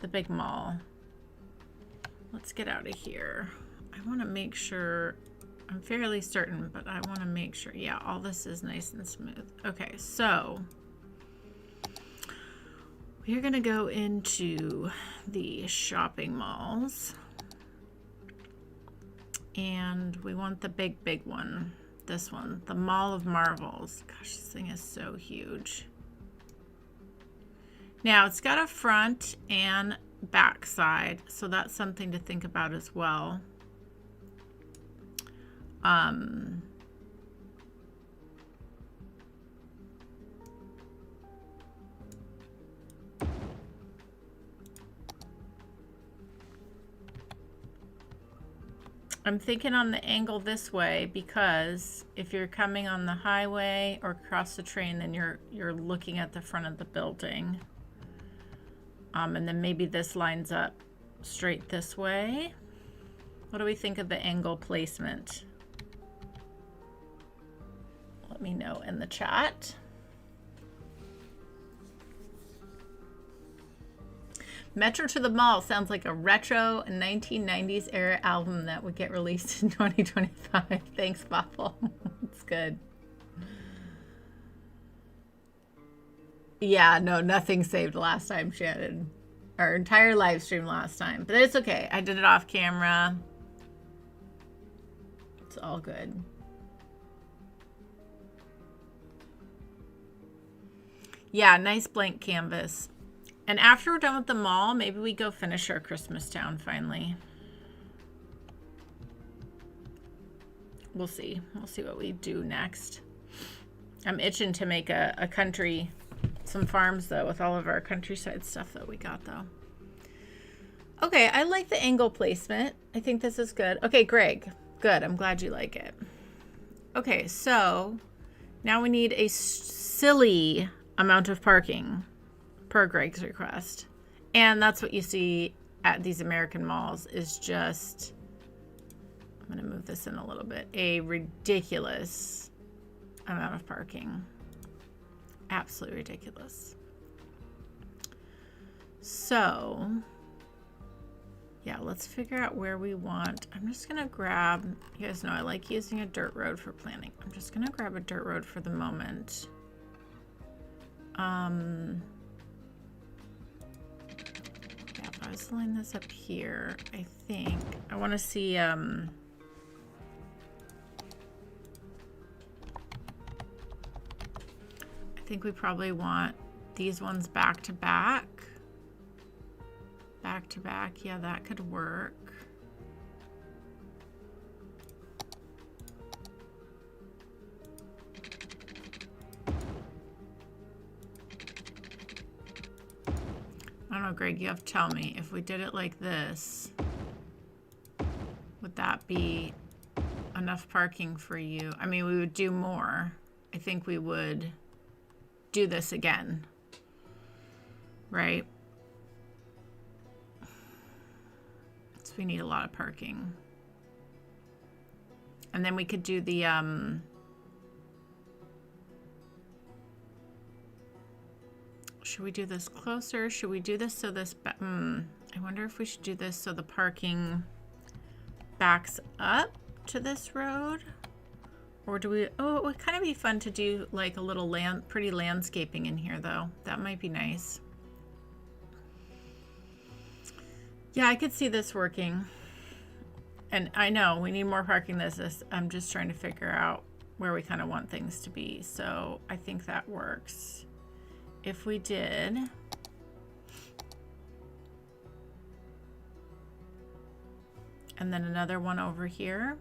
the big mall. Let's get out of here. I want to make sure, I'm fairly certain, but I want to make sure, yeah, all this is nice and smooth. Okay, so we're going to go into the shopping malls. And we want the big one. This one, the Mall of Marvels. Gosh, this thing is so huge. Now, it's got a front and back side, so that's something to think about as well. I'm thinking on the angle this way because if you're coming on the highway or across the train, then you're looking at the front of the building. And then maybe this lines up straight this way. What do we think of the angle placement? Let me know in the chat. Metro to the Mall sounds like a retro 1990s era album that would get released in 2025. Thanks, Waffle. It's good. Yeah, no, nothing saved last time, Shannon. Our entire live stream last time. But it's okay. I did it off camera. It's all good. Yeah, nice blank canvas. And after we're done with the mall, maybe we go finish our Christmas town finally. We'll see. We'll see what we do next. I'm itching to make a country, some farms though, with all of our countryside stuff that we got though. Okay, I like the angle placement. I think this is good. Okay, Greg. Good. I'm glad you like it. Okay, so now we need a silly amount of parking per Greg's request. And that's what you see at these American malls is just, I'm going to move this in a little bit, a ridiculous amount of parking. Absolutely ridiculous. So, yeah, let's figure out where we want. I'm just going to grab, you guys know I like using a dirt road for planning. I'm just going to grab a dirt road for the moment. Yeah, if I was to line this up here, I think I want to see, I think we probably want these ones back to back. Back to back, yeah, that could work. I don't know, Greg, you have to tell me. If we did it like this, would that be enough parking for you? I mean, we would do more. I think we would do this again, right? So we need a lot of parking. And then we could do the, should we do this closer? Should we do this so this, I wonder if we should do this so the parking backs up to this road? Or do we, oh, it would kind of be fun to do like a little pretty landscaping in here though. That might be nice. Yeah, I could see this working. And I know we need more parking than this. I'm just trying to figure out where we kind of want things to be. So I think that works. If we did, and then another one over here.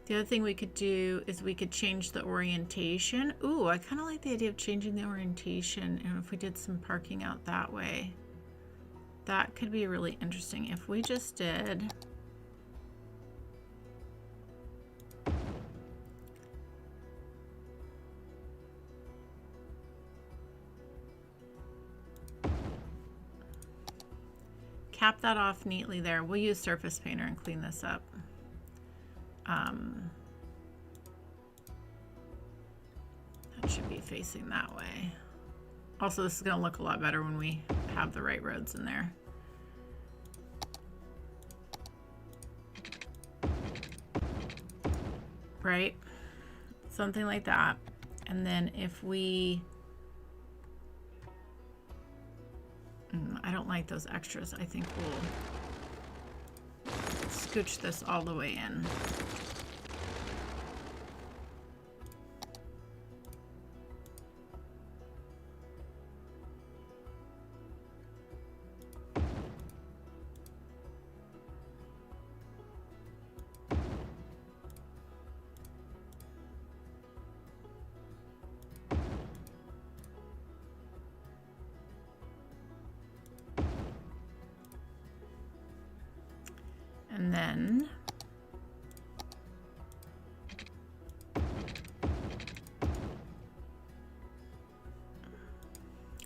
The other thing we could do is we could change the orientation. Ooh, I kind of like the idea of changing the orientation, and if we did some parking out that way, that could be really interesting. If we just did, cap that off neatly there. We'll use Surface Painter and clean this up. should be facing that way. Also, this is going to look a lot better when we have the right roads in there. Right? Something like that. And then if we... I don't like those extras. I think we'll scooch this all the way in.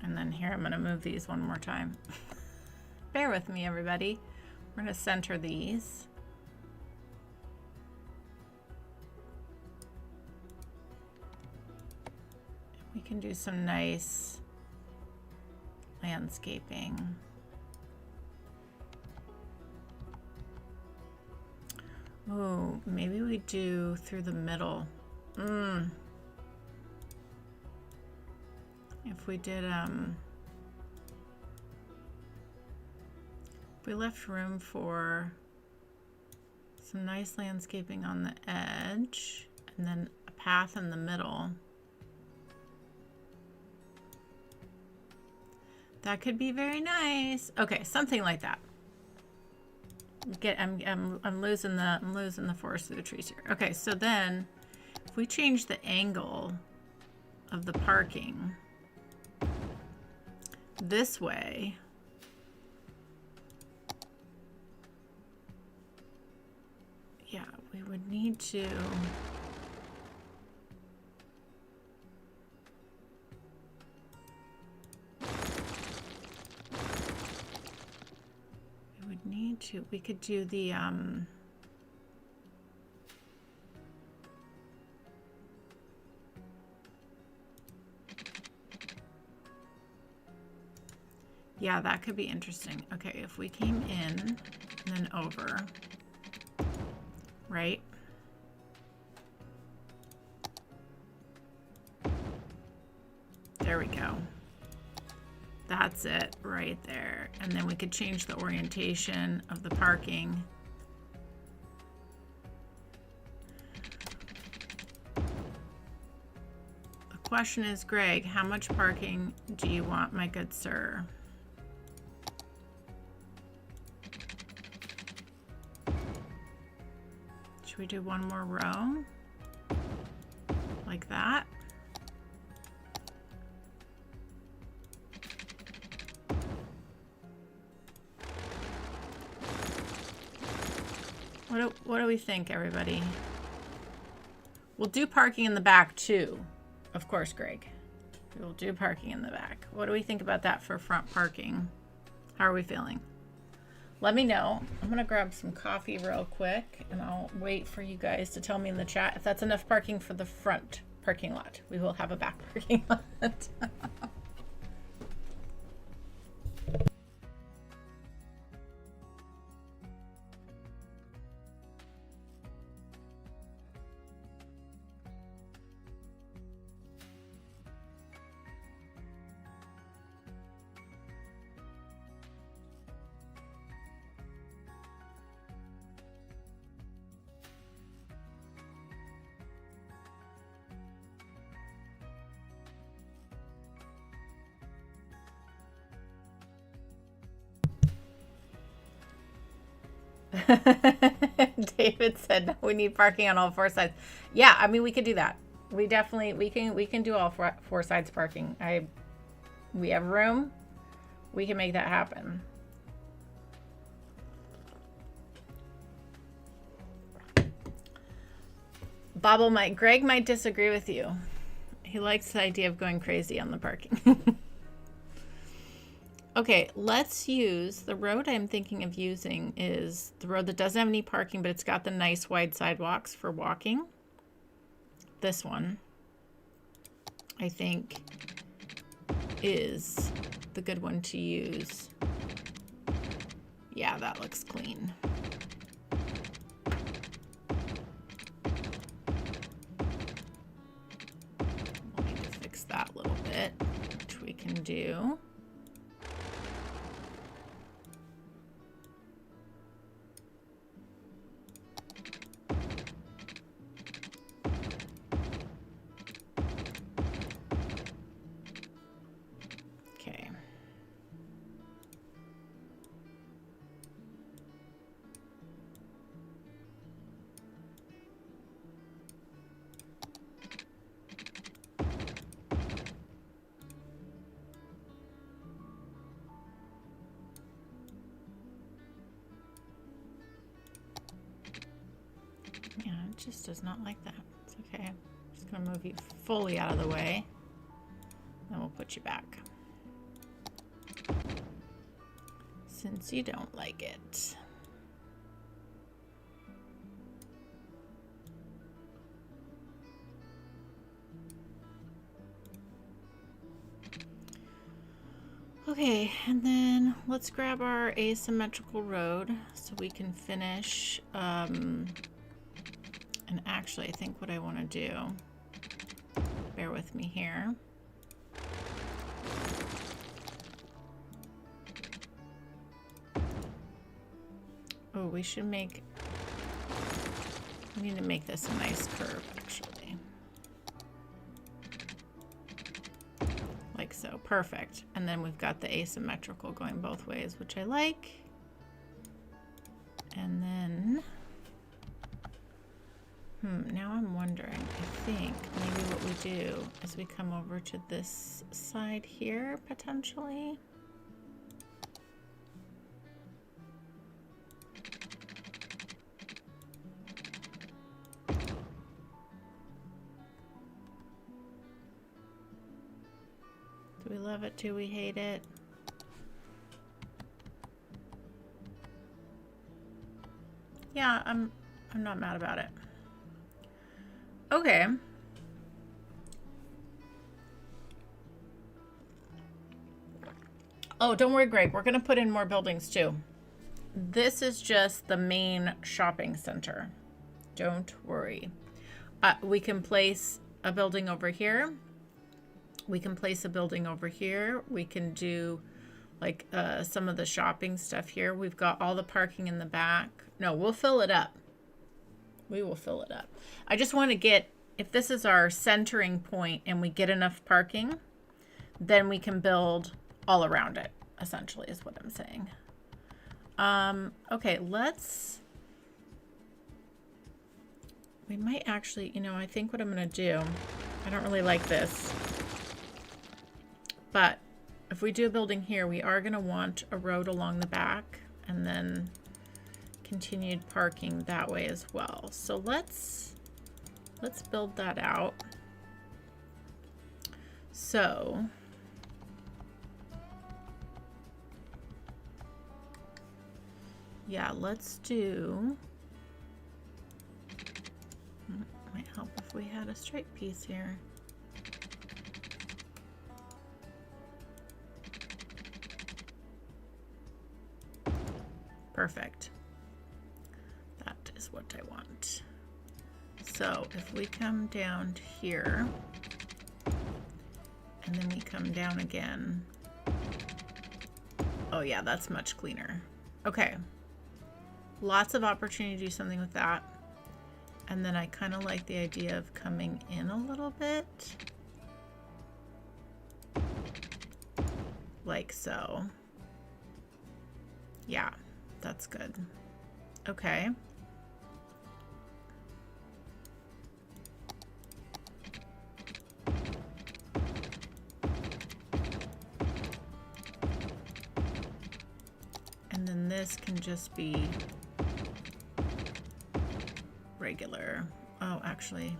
And then here I'm going to move these one more time. Bear with me, everybody. We're going to center these. We can do some nice landscaping. Oh, maybe we do through the middle. If we did, if we left room for some nice landscaping on the edge and then a path in the middle. That could be very nice. Okay, something like that. I'm losing the forest through the trees here. Okay, so then if we change the angle of the parking this way, yeah, we would need to we could do the yeah, that could be interesting. Okay, if we came in and then over, right? There we go. That's it right there. And then we could change the orientation of the parking. The question is, Greg, how much parking do you want, my good sir? Should we do one more row? Like that? What do we think, everybody? We'll do parking in the back too. Of course, Greg. We'll do parking in the back. What do we think about that for front parking? How are we feeling? Let me know. I'm gonna grab some coffee real quick and I'll wait for you guys to tell me in the chat if that's enough parking for the front parking lot. We will have a back parking lot. David said we need parking on all four sides. Yeah, I mean, we could do that. We definitely we can do all four sides parking. We have room. We can make that happen. Greg might disagree with you. He likes the idea of going crazy on the parking. Okay, let's use the road I'm thinking of using is the road that doesn't have any parking, but it's got the nice wide sidewalks for walking. This one. I think, is the good one to use. Yeah, that looks clean. We'll need to fix that a little bit, which we can do. Just does not like that. It's okay. I'm just gonna move you fully out of the way. Then we'll put you back. Since you don't like it. Okay, and then let's grab our asymmetrical road so we can finish. And actually, I think what I want to do, bear with me here. Oh, we need to make this a nice curve, actually. Like so, perfect. And then we've got the asymmetrical going both ways, which I like. And then... now I'm wondering, I think maybe what we do is we come over to this side here, potentially. Do we love it? Do we hate it? Yeah, I'm not mad about it. Okay. Oh, don't worry, Greg. We're going to put in more buildings too. This is just the main shopping center. Don't worry. We can place a building over here. We can place a building over here. We can do like some of the shopping stuff here. We've got all the parking in the back. No, we'll fill it up. We will fill it up. I just want to get, if this is our centering point and we get enough parking, then we can build all around it, essentially, is what I'm saying. Okay, we might actually, you know, I think what I'm going to do, I don't really like this, but if we do a building here, we are going to want a road along the back and then continued parking that way as well. So let's build that out. So yeah, let's do, might help if we had a straight piece here. Perfect. That is what I want. So if we come down to here, and then we come down again. Oh yeah, that's much cleaner. Okay. Lots of opportunity to do something with that. And then I kind of like the idea of coming in a little bit. Like so. Yeah, that's good. Okay. And then this can just be regular. Oh, actually,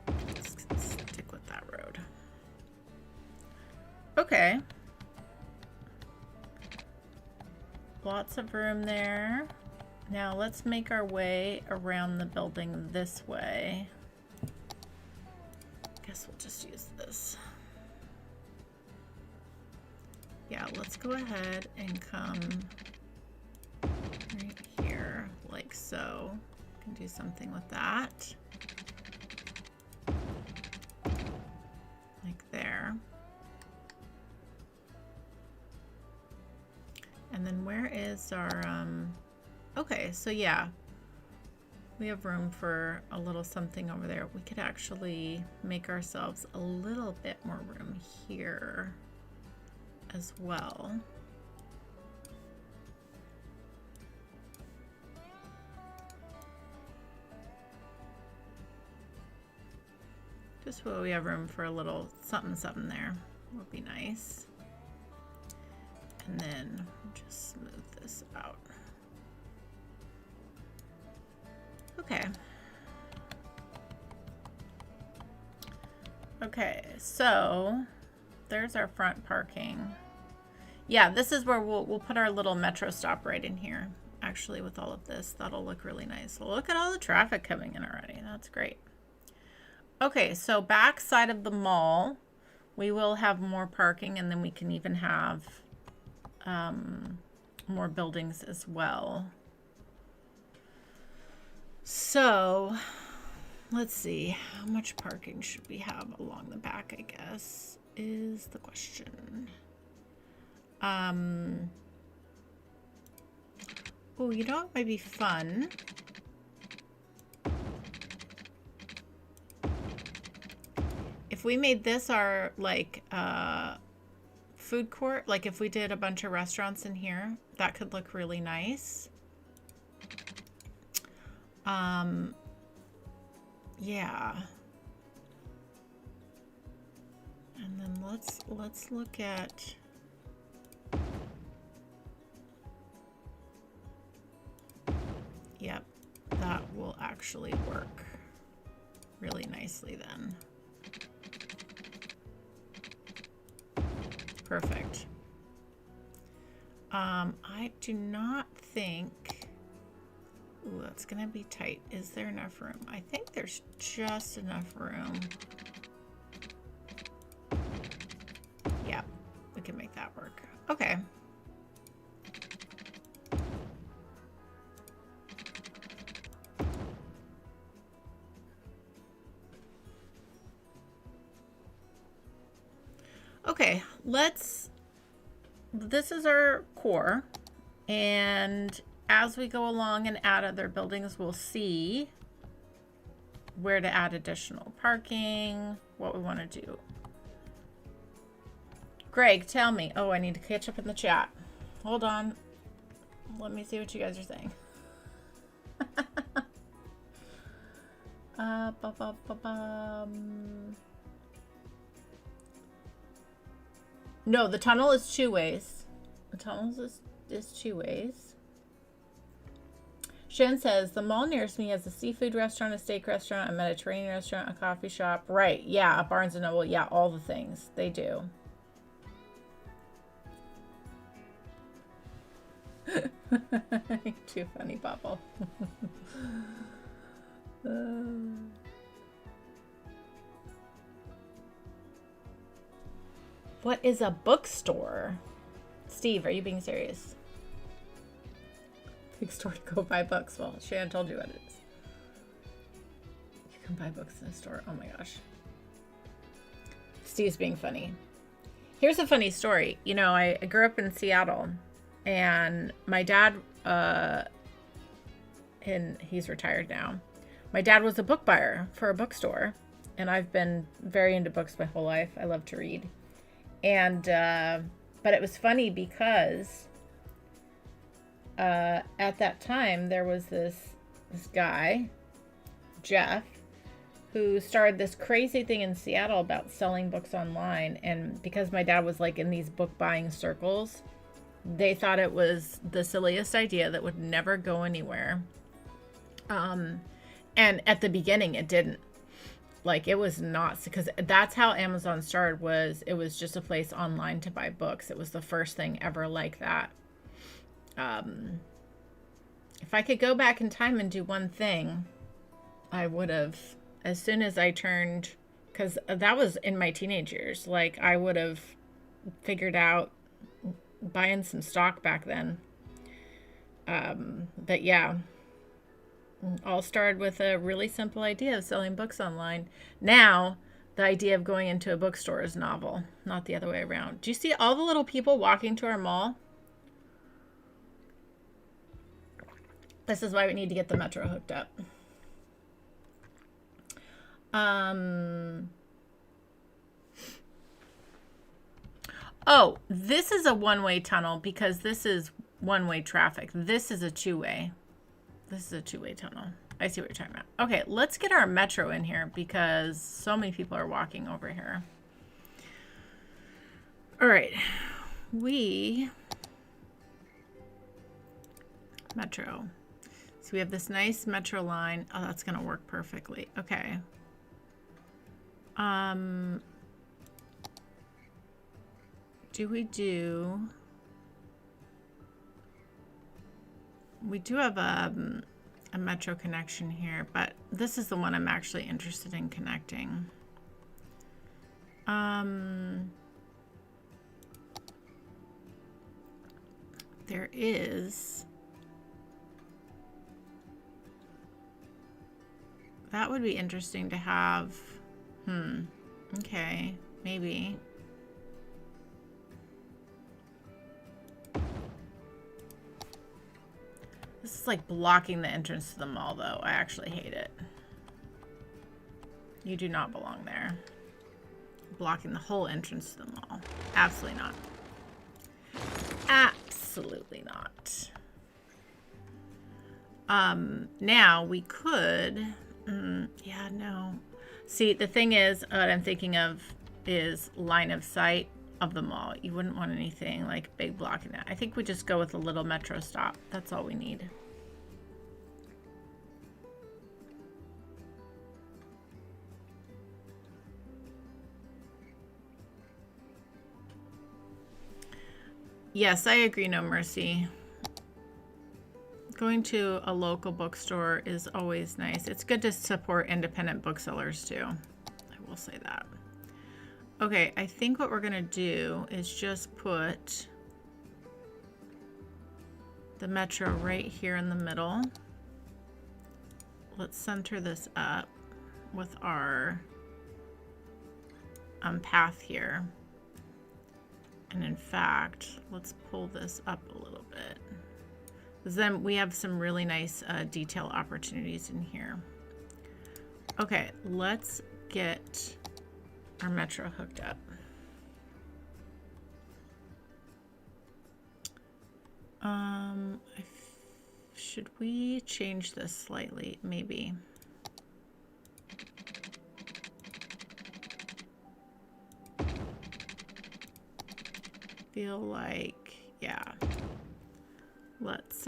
let's stick with that road. Okay. Lots of room there. Now let's make our way around the building this way. guess we'll just use this. Yeah, let's go ahead and come right here, like so. Can do something with that. Like there. And then where is our, okay, so yeah, we have room for a little something over there. We could actually make ourselves a little bit more room here as well. Just so we have room for a little something there would be nice. And then just smooth this out. Okay. Okay, so there's our front parking. Yeah, this is where we'll put our little metro stop right in here. Actually, with all of this, that'll look really nice. Well, look at all the traffic coming in already. That's great. Okay, so back side of the mall, we will have more parking, and then we can even have more buildings as well. So let's see, how much parking should we have along the back, I guess, is the question. Oh, you know what might be fun? If we made this our, like, food court, like if we did a bunch of restaurants in here, that could look really nice. Yeah. And then let's look at yep, that will actually work really nicely then. Perfect. I do not think, ooh, that's gonna be tight. Is there enough room? I think there's just enough room. Yeah, we can make that work. Okay. Okay, this is our core, and as we go along and add other buildings, we'll see where to add additional parking, what we want to do. Greg, tell me. Oh, I need to catch up in the chat. Hold on. Let me see what you guys are saying. No, the tunnel is 2 ways. The tunnel is 2 ways. Shen says, the mall nearest me has a seafood restaurant, a steak restaurant, a Mediterranean restaurant, a coffee shop. Right, yeah, a Barnes & Noble. Yeah, all the things. They do. Too funny, Bubble. What is a bookstore? Steve, are you being serious? Big store to go buy books. Well, Shannon told you what it is. You can buy books in a store. Oh my gosh. Steve's being funny. Here's a funny story. You know, I grew up in Seattle, and my dad, and he's retired now. My dad was a book buyer for a bookstore, and I've been very into books my whole life. I love to read. And, but it was funny because at that time there was this guy, Jeff, who started this crazy thing in Seattle about selling books online. And because my dad was like in these book buying circles, they thought it was the silliest idea that would never go anywhere. And at the beginning it didn't. Like, it was not, because that's how Amazon started. It was just a place online to buy books. It was the first thing ever like that. If I could go back in time and do one thing, I would have, as soon as I turned because that was in my teenage years. Like, I would have figured out buying some stock back then. But yeah, all started with a really simple idea of selling books online. Now, the idea of going into a bookstore is novel, not the other way around. Do you see all the little people walking to our mall? This is why we need to get the metro hooked up. Oh, this is a one-way tunnel because this is one-way traffic. This is a two-way. This is a two-way tunnel. I see what you're talking about. Okay, let's get our metro in here because so many people are walking over here. All right. Metro. So we have this nice metro line. Oh, that's going to work perfectly. Okay. We do have a metro connection here, but this is the one I'm actually interested in connecting. There is... That would be interesting to have. Okay, maybe. This is like blocking the entrance to the mall, though. I actually hate it. You do not belong there. Blocking the whole entrance to the mall. Absolutely not. Absolutely not. Now we could... yeah, no. See, the thing is, what I'm thinking of is line of sight of the mall. You wouldn't want anything like big blocking that. I think we just go with a little metro stop. That's all we need. Yes, I agree, No Mercy. Going to a local bookstore is always nice. It's good to support independent booksellers too. I will say that. Okay, I think what we're gonna do is just put the metro right here in the middle. Let's center this up with our path here. And in fact, let's pull this up a little bit. Then we have some really nice detail opportunities in here. Okay, let's get our metro hooked up. Should we change this slightly? Maybe. Feel like, yeah. Let's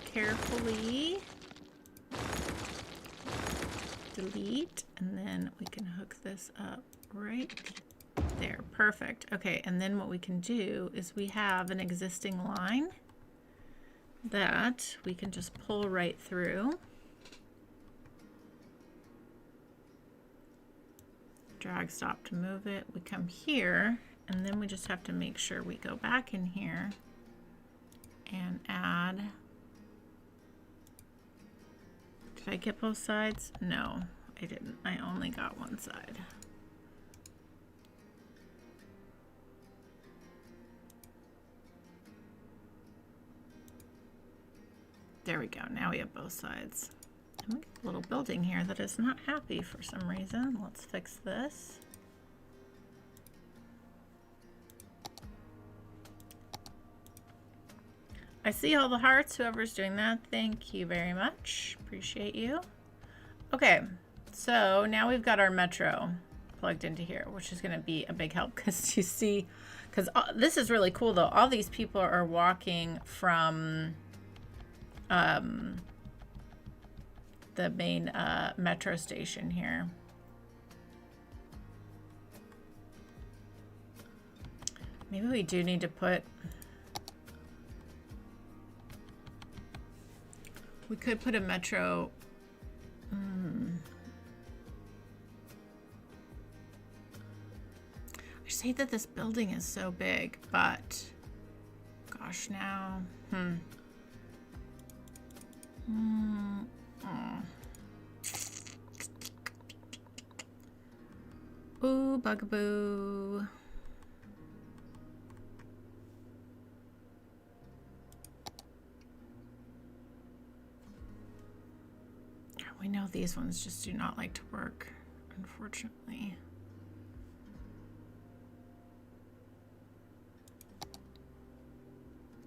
carefully delete, and then we can hook this up right there. Perfect. Okay, and then what we can do is we have an existing line that we can just pull right through. Drag stop to move it. We come here, and then we just have to make sure we go back in here and add. Did I get both sides? No, I didn't. I only got one side. There we go. Now we have both sides. And we got a little building here that is not happy for some reason. Let's fix this. I see all the hearts, whoever's doing that. Thank you very much. Appreciate you. Okay, so now we've got our metro plugged into here, which is going to be a big help because you see, because this is really cool though. All these people are walking from the main metro station here. Maybe we do need to put... We could put a metro... just hate that this building is so big, but gosh, now, Ooh, bugaboo. We know these ones just do not like to work, unfortunately.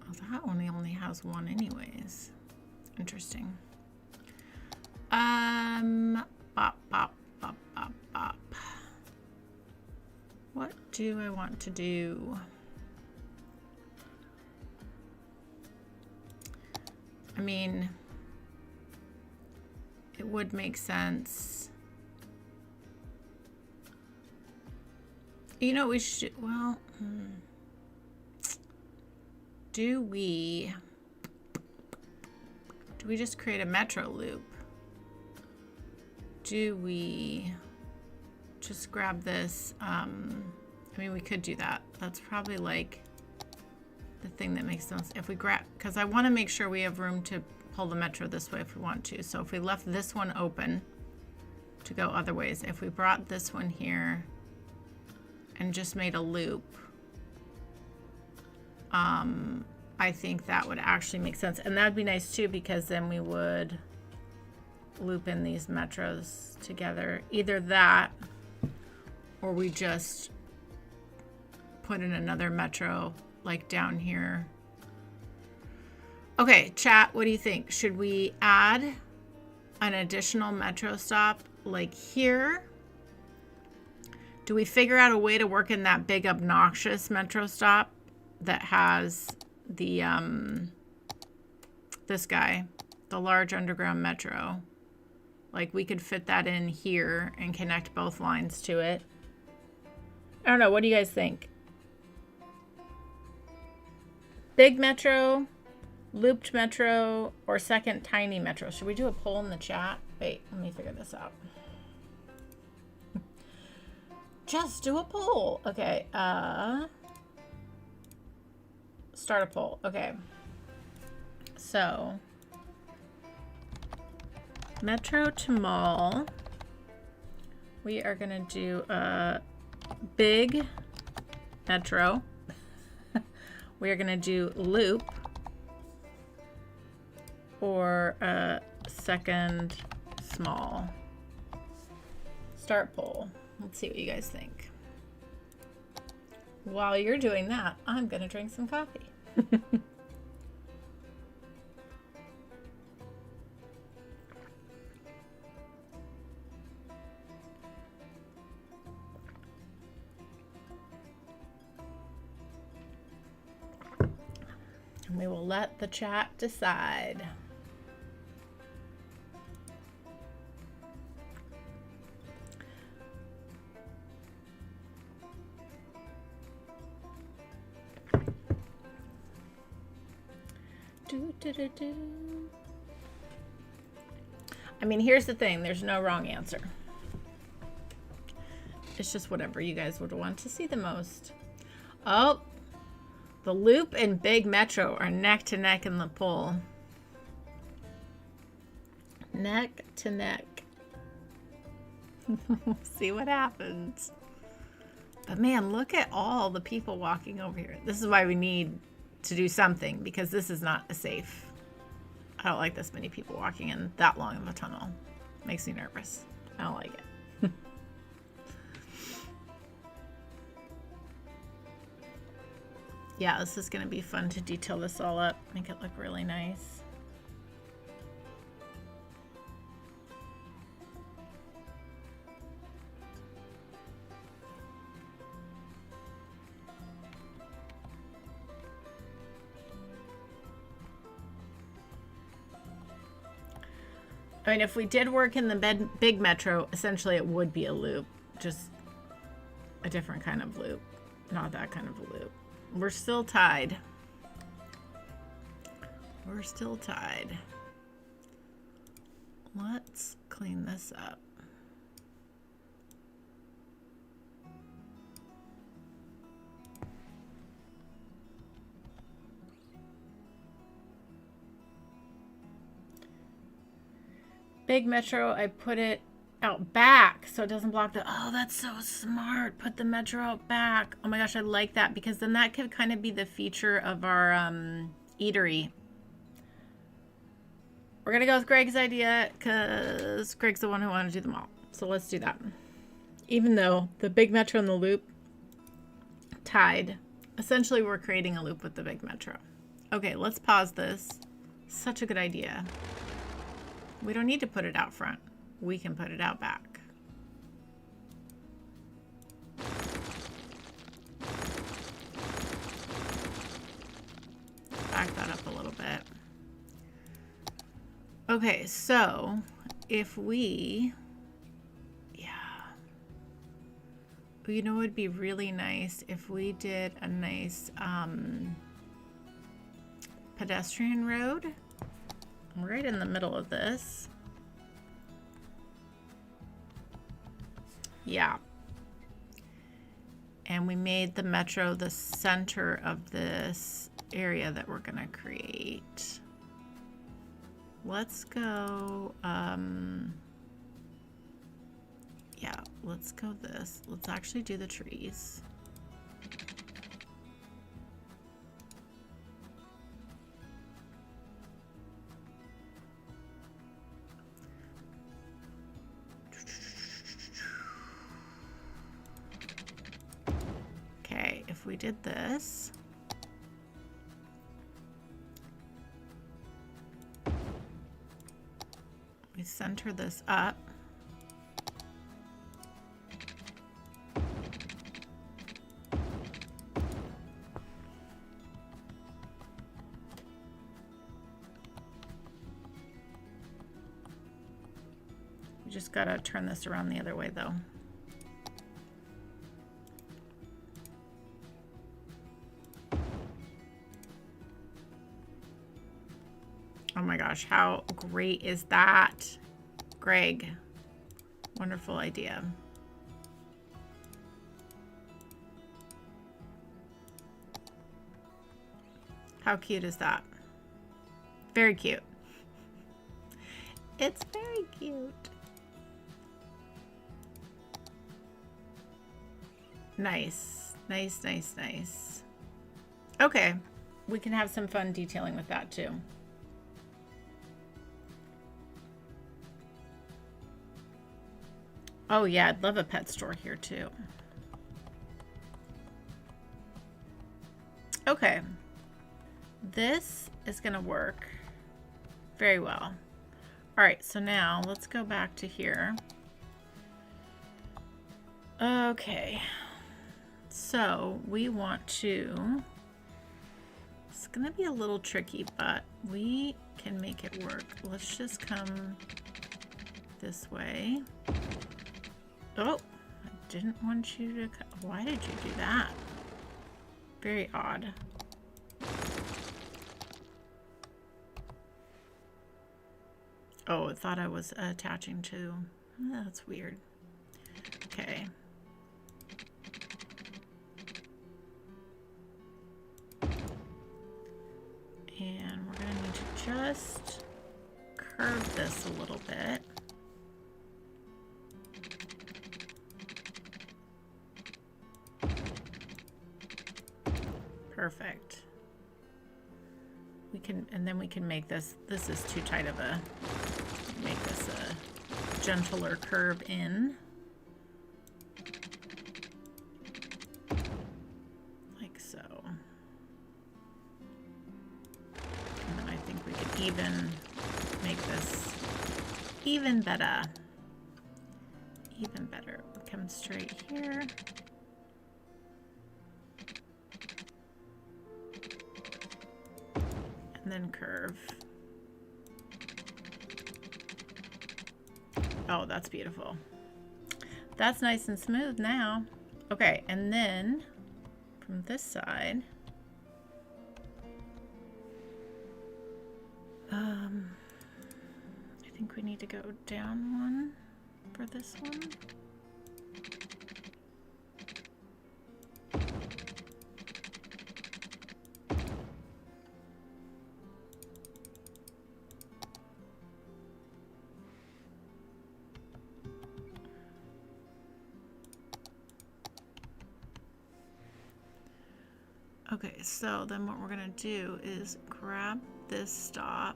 Oh, that one only has one anyways. Interesting. Bop, bop, bop, bop, bop. What do I want to do? I mean, it would make sense. You know, we should, well, do we just create a metro loop? Do we just grab this? I mean, we could do that. That's probably like the thing that makes sense. If we grab, because I want to make sure we have room to pull the metro this way if we want to. So if we left this one open to go other ways, if we brought this one here and just made a loop, I think that would actually make sense. And that would be nice too, because then we would loop in these metros together. Either that, or we just put in another metro like down here. Okay, chat, what do you think? Should we add an additional metro stop like here? Do we figure out a way to work in that big obnoxious metro stop that has the this guy, the large underground metro? Like we could fit that in here and connect both lines to it. I don't know, what do you guys think? Big metro, looped metro, or second tiny metro? Should we do a poll in the chat? Wait, let me figure this out. Just do a poll. Okay, start a poll. Okay, so metro to mall, we are gonna do a big metro. We are gonna do loop or a second small. Start poll. Let's see what you guys think. While you're doing that, I'm gonna drink some coffee. And we will let the chat decide. I mean, here's the thing. There's no wrong answer. It's just whatever you guys would want to see the most. Oh, the loop and big metro are neck to neck in the poll. Neck to neck. See what happens. But man, look at all the people walking over here. This is why we need to do something, because this is not safe. I don't like this many people walking in that long of a tunnel. Makes me nervous. I don't like it. Yeah, this is going to be fun to detail this all up, make it look really nice. I mean, if we did work in the big metro, essentially it would be a loop, just a different kind of loop, not that kind of a loop. We're still tied. We're still tied. Let's clean this up. Big metro, I put it out back so it doesn't block the... Oh, that's so smart. Put the metro out back. Oh my gosh, I like that because then that could kind of be the feature of our eatery. We're going to go with Greg's idea because Greg's the one who wanted to do them all. So let's do that. Even though the big metro and the loop tied, essentially we're creating a loop with the big metro. Okay, let's pause this. Such a good idea. We don't need to put it out front. We can put it out back. Back that up a little bit. Okay, so if we, you know, it would be really nice if we did a nice pedestrian road right in the middle of this. Yeah. And we made the metro the center of this area that we're going to create. Let's go, yeah, let's go this. Let's actually do the trees. Okay, if we did this, we center this up. We just gotta turn this around the other way though. Oh my gosh, how great is that? Greg, wonderful idea. How cute is that? Very cute. It's very cute. Nice, nice, nice, nice. Okay, we can have some fun detailing with that too. Oh yeah, I'd love a pet store here too. Okay, this is gonna work very well. All right, so now let's go back to here. Okay, so we want to, it's gonna be a little tricky, but we can make it work. Let's just come this way. Oh, I didn't want you to, why did you do that? Very odd. Oh, I thought I was attaching to, that's weird. Okay. And we're gonna need to just curve this a little bit. Perfect. We can, and then we can make this, this is too tight of a, make this a gentler curve in. Like so. And then I think we can even make this even better. Even better. We come straight here. And then curve. Oh, that's beautiful. That's nice and smooth now. Okay, and then from this side, I think we need to go down one for this one. Okay, so then what we're gonna do is grab this stop,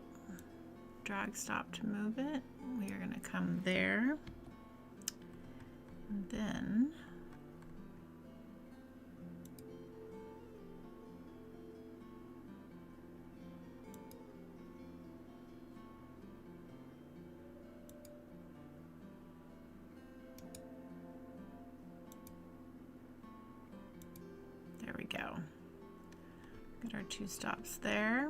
drag stop to move it. We are gonna come there, and then there we go. Get our 2 stops there.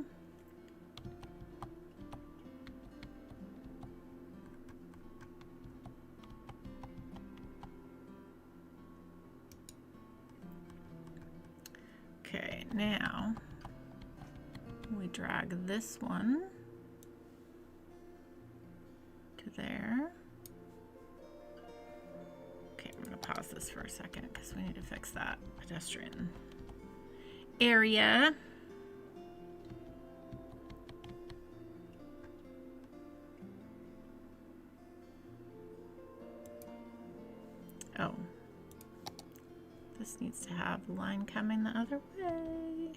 Okay, now we drag this one to there. Okay, I'm gonna pause this for a second because we need to fix that pedestrian area. Oh, this needs to have a line coming the other way.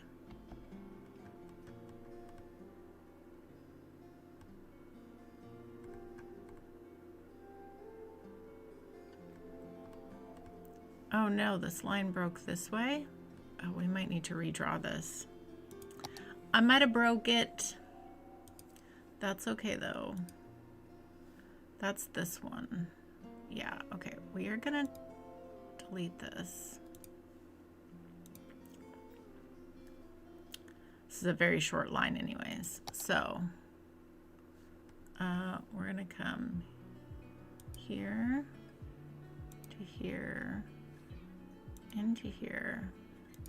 Oh no, this line broke this way. Oh, we might need to redraw this. I might have broke it. That's okay though. That's this one. Yeah, okay. We are gonna delete this. This is a very short line anyways. So we're gonna come here to here, into here,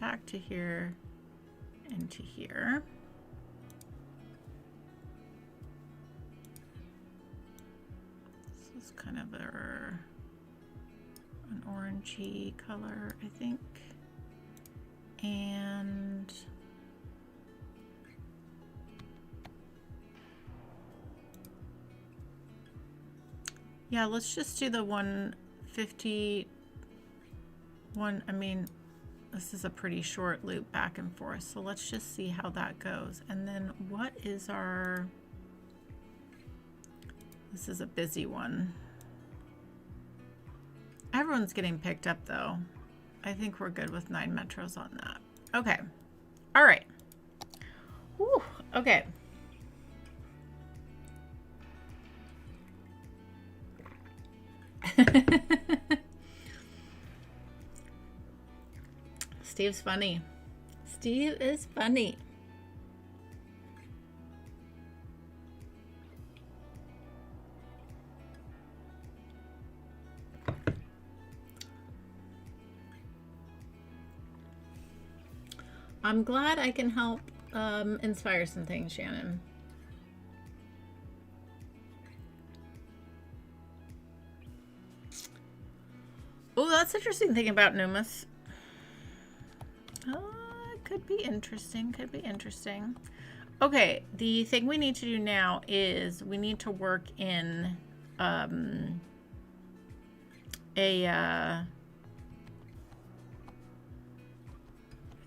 back to here, into here. This is kind of an orangey color, I think. And yeah, let's just do the 151. I mean, this is a pretty short loop back and forth, so let's just see how that goes. And then what is our, this is a busy one. Everyone's getting picked up though. I think we're good with 9 metros on that. Okay. All right. Whew. Okay. Steve's funny. Steve is funny. I'm glad I can help inspire some things, Shannon. Oh, that's interesting thing about Numus. Could be interesting, could be interesting. Okay, the thing we need to do now is we need to work in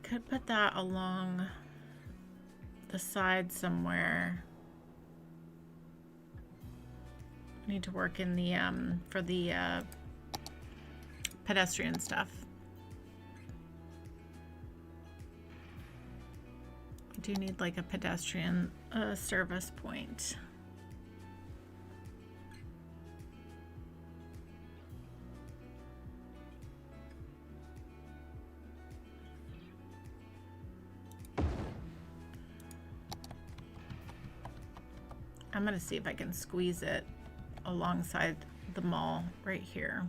could put that along the side somewhere. We need to work in the for the pedestrian stuff. We do need like a pedestrian service point. I'm gonna see if I can squeeze it alongside the mall right here.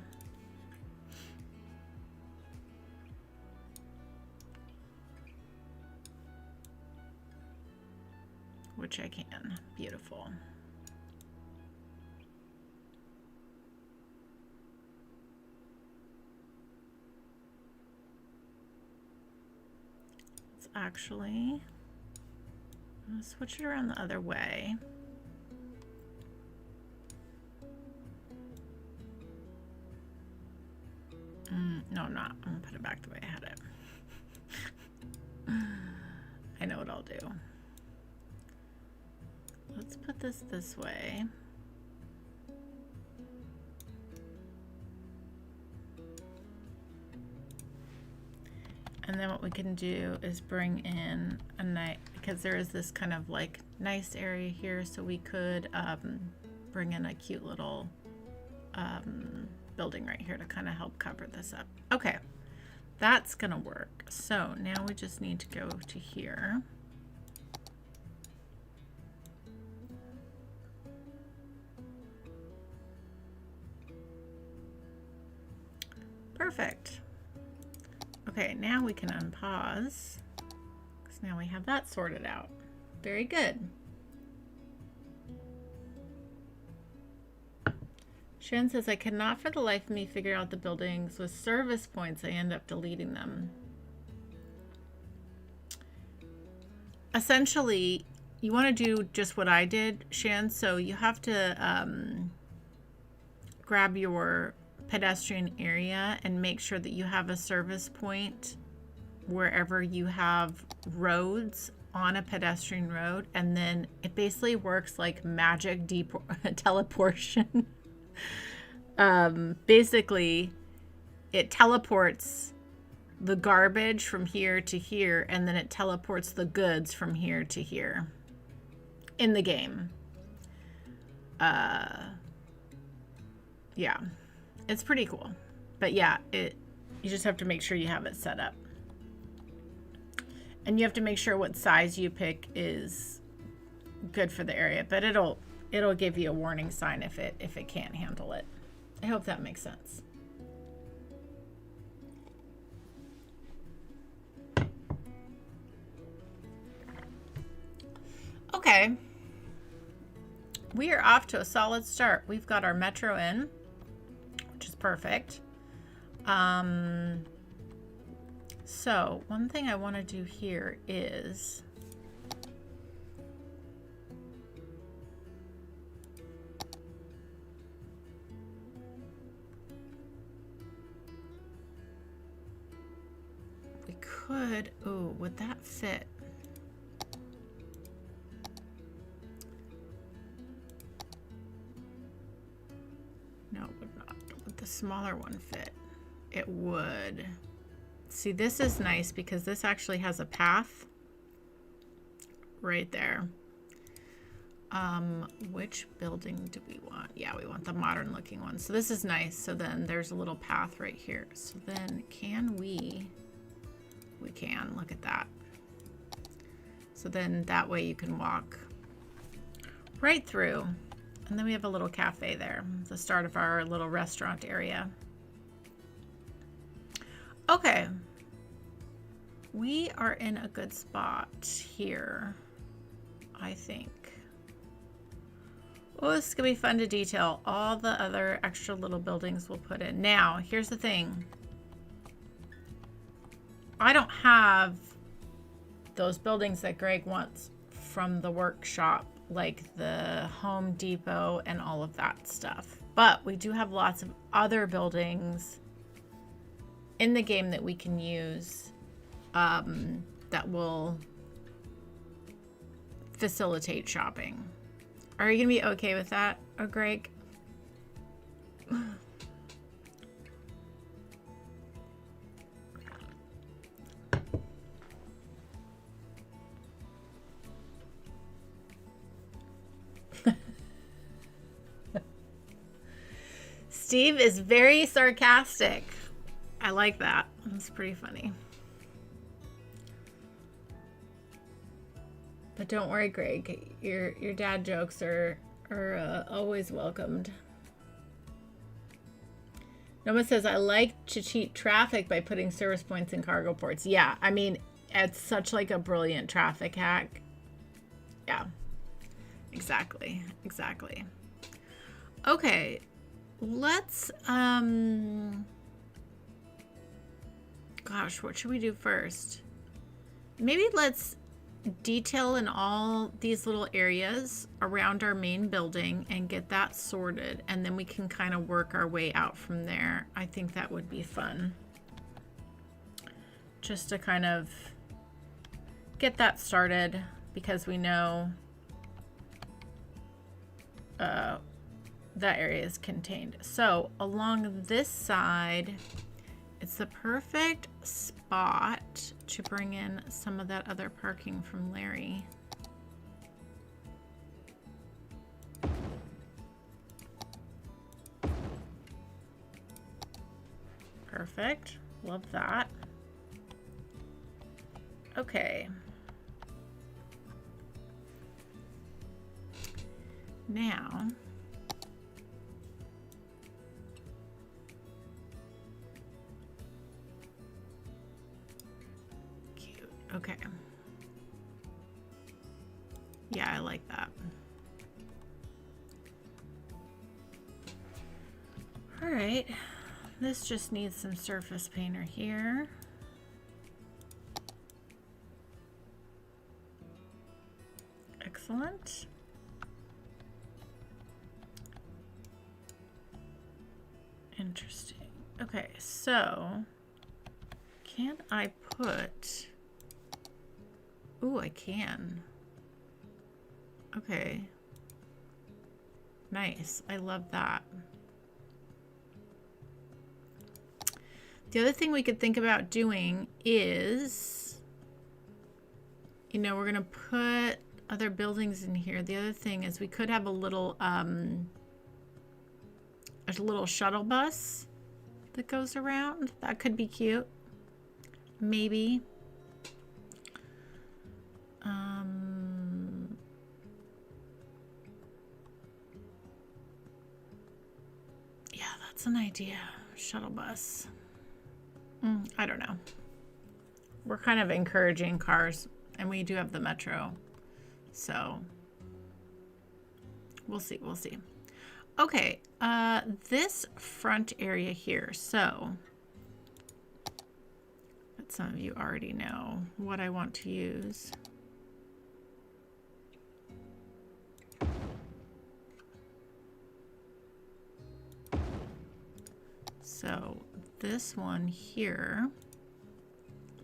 Which I can. Beautiful. Let's actually switch it around the other way. No, I'm not. I'm gonna put it back the way I had it. do. Let's put this way. And then what we can do is bring in a night, because there is this kind of like nice area here, so we could bring in a cute little building right here to kind of help cover this up. Okay, that's gonna work. So now we just need to go to here. Perfect. Okay, now we can unpause, because now we have that sorted out. Very good. Shan says, I cannot for the life of me figure out the buildings with service points. I end up deleting them. Essentially, you want to do just what I did, Shan. So you have to grab your pedestrian area and make sure that you have a service point wherever you have roads on a pedestrian road, and then it basically works like magic teleportation. Basically it teleports the garbage from here to here, and then it teleports the goods from here to here in the game. Yeah, it's pretty cool. But yeah, you just have to make sure you have it set up. And you have to make sure what size you pick is good for the area, but it'll give you a warning sign if it can't handle it. I hope that makes sense. Okay. We are off to a solid start. We've got our metro in, which is perfect. So one thing I want to do here is we could, oh, would that fit? No, it would not. Would the smaller one fit? It would. See, this is nice because this actually has a path right there. Which building do we want? Yeah, we want the modern looking one. So this is nice. So then there's a little path right here. So then can we can, look at that. So then that way you can walk right through. And then we have a little cafe there, the start of our little restaurant area. Okay, we are in a good spot here, I think. Oh, this is gonna be fun to detail all the other extra little buildings we'll put in. Now, here's the thing. I don't have those buildings that Greg wants from the workshop, like the Home Depot and all of that stuff. But we do have lots of other buildings in the game that we can use that will facilitate shopping. Are you gonna be okay with that, Greg? Steve is very sarcastic. I like that. That's pretty funny. But don't worry, Greg. Your dad jokes are always welcomed. Noma says, I like to cheat traffic by putting service points in cargo ports. Yeah, I mean, it's such like a brilliant traffic hack. Yeah, exactly. Exactly. Okay, let's, gosh, what should we do first? Maybe let's detail in all these little areas around our main building and get that sorted, and then we can kind of work our way out from there. I think that would be fun. Just to kind of get that started because we know that area is contained. So along this side, it's the perfect spot to bring in some of that other parking from Larry. Perfect. Love that. Okay. Now, cute. Okay. Yeah, I like that. All right. This just needs some surface painter here. Excellent. Interesting. Okay, so can I put... Ooh, I can. Okay. Nice. I love that. The other thing we could think about doing is, you know, we're going to put other buildings in here. The other thing is we could have a little shuttle bus that goes around. That could be cute. Maybe. Yeah, that's an idea. Shuttle bus. I don't know. We're kind of encouraging cars, and we do have the metro. So we'll see. We'll see. Okay, this front area here. So, but some of you already know what I want to use. So this one here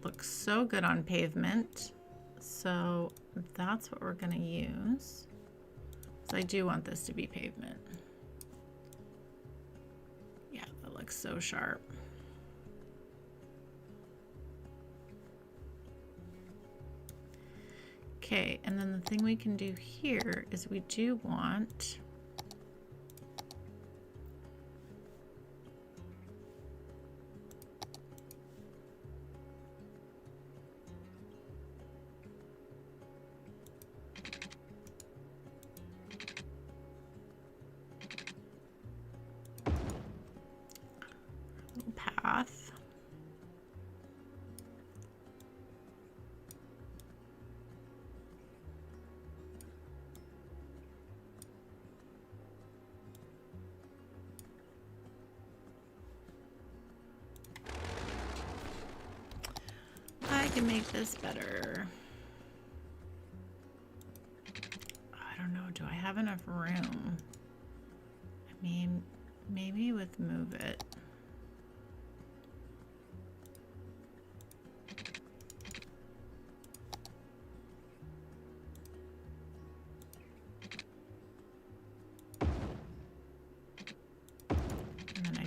looks so good on pavement. So that's what we're gonna use. So I do want this to be pavement. Yeah, that looks so sharp. Okay, and then the thing we can do here is we do want path. I can make this better. I don't know, do I have enough room? I mean, maybe with move it.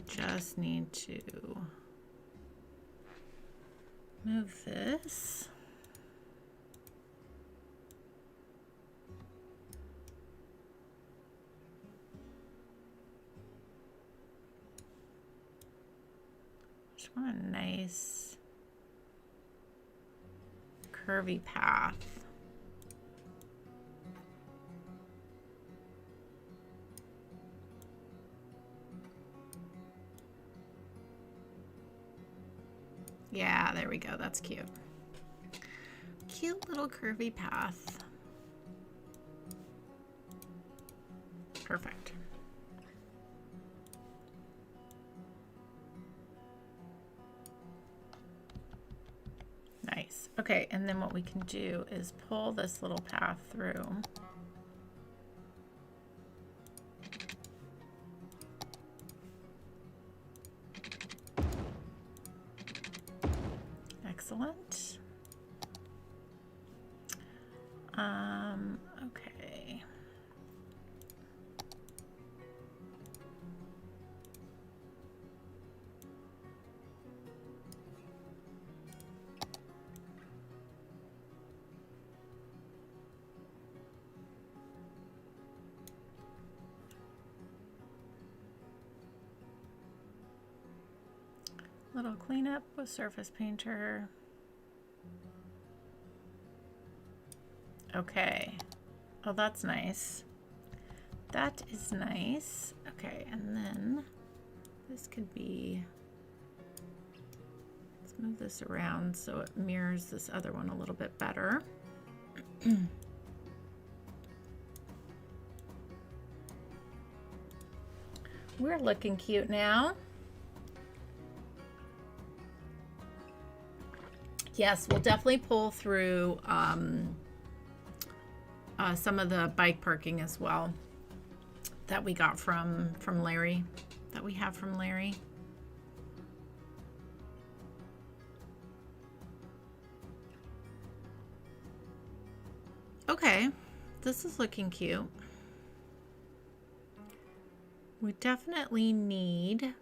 Just need to move this. Just want a nice curvy path. Yeah, there we go. That's cute. Cute little curvy path. Perfect. Nice. Okay, and then what we can do is pull this little path through. Excellent. Little cleanup with surface painter. Okay. Oh, that's nice. That is nice. Okay, and then this could be, let's move this around so it mirrors this other one a little bit better. We're looking cute now. Yes, we'll definitely pull through some of the bike parking as well that we got from Larry, that we have from Larry. Okay, this is looking cute. We definitely need,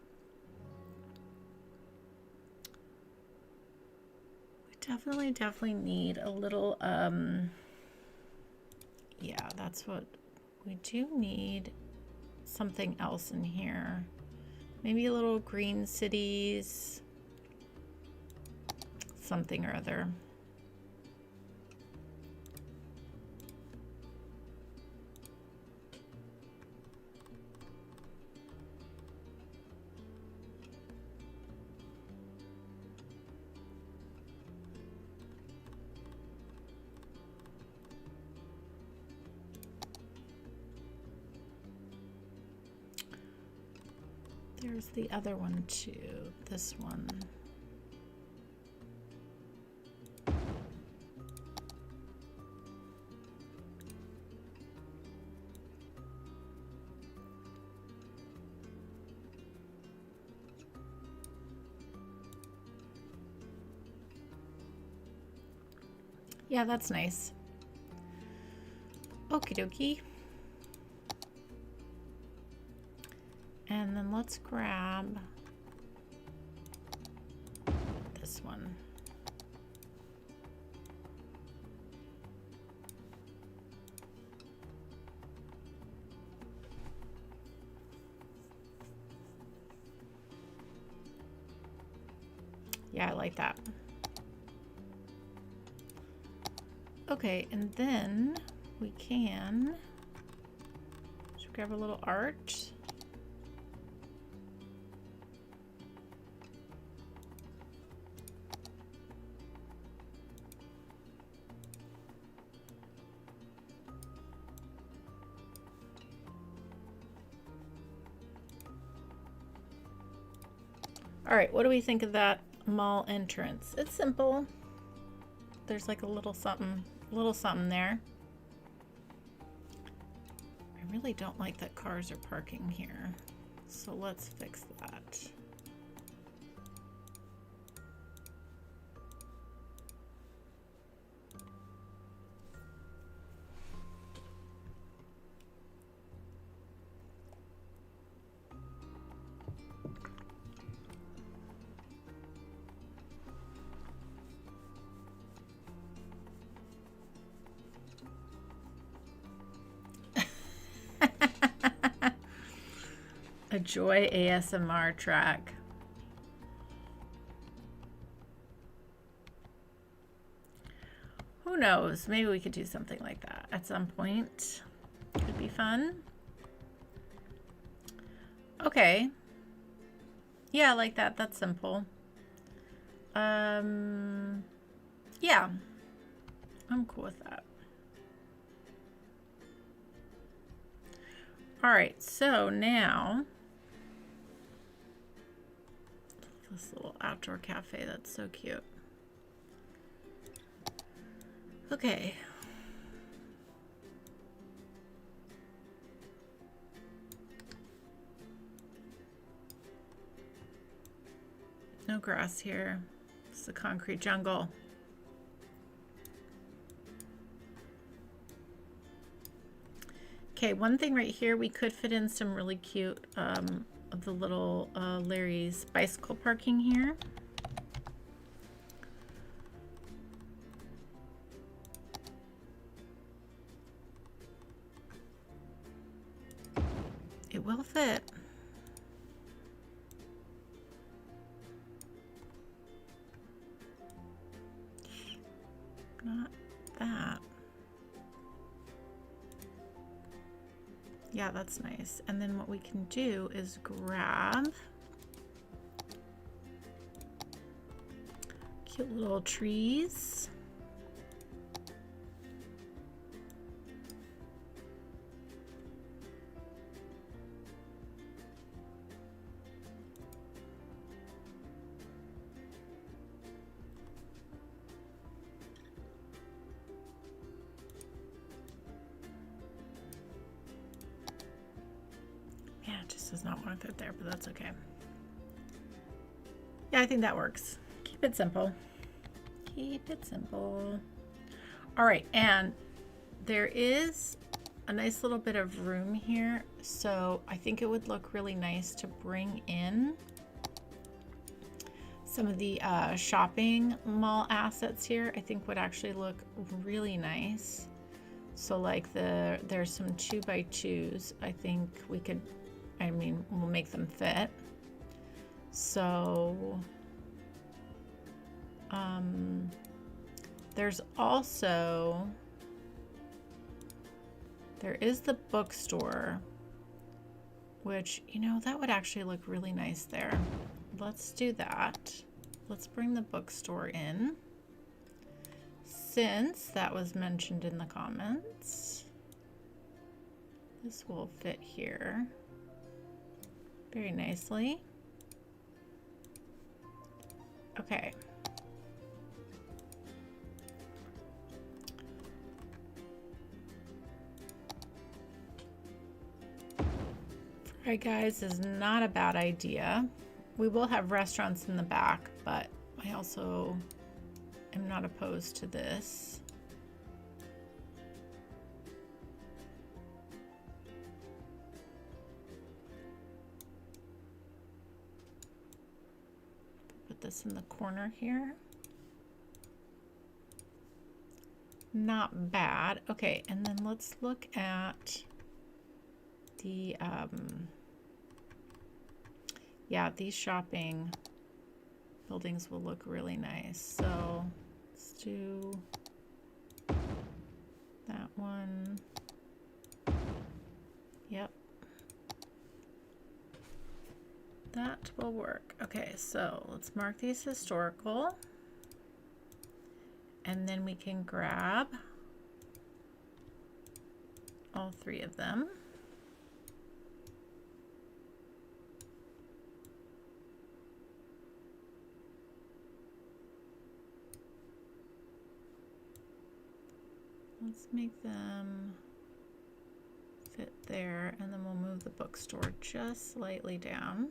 definitely need a little, yeah, that's what we do need. Something else in here. Maybe a little green cities, something or other. There's the other one too, this one. Yeah, that's nice. Okie dokie. And then let's grab this one. Yeah, I like that. Okay, and then we can, should we grab a little art? All right, what do we think of that mall entrance? It's simple. There's like a little something there. I really don't like that cars are parking here. So let's fix that. A Joy ASMR track. Who knows? Maybe we could do something like that at some point. Could be fun. Okay. Yeah, I like that. That's simple. Yeah. I'm cool with that. All right, so now this little outdoor cafe, that's so cute. Okay. No grass here. It's the concrete jungle. Okay, one thing right here, we could fit in some really cute of the little Larry's bicycle parking here. It will fit. not that. Yeah, that's nice. And then what we can do is grab cute little trees. Yeah, it just does not want to fit there, but that's okay. Yeah, I think that works. Keep it simple. Keep it simple. All right, and there is a nice little bit of room here, so I think it would look really nice to bring in some of the shopping mall assets here. I think would actually look really nice. So like there's some 2x2s. I think we could, I mean, we'll make them fit. So there's also, there is the bookstore, which, you know, that would actually look really nice there. Let's do that. Let's bring the bookstore in, since that was mentioned in the comments. This will fit here very nicely. Okay. Alright guys, is not a bad idea. We will have restaurants in the back, but I also am not opposed to this. Put this in the corner here. Not bad. Okay, and then let's look at the yeah, these shopping buildings will look really nice. So let's do that one. Yep, that will work. Okay, so let's mark these historical, and then we can grab all three of them. Let's make them fit there, and then we'll move the bookstore just slightly down.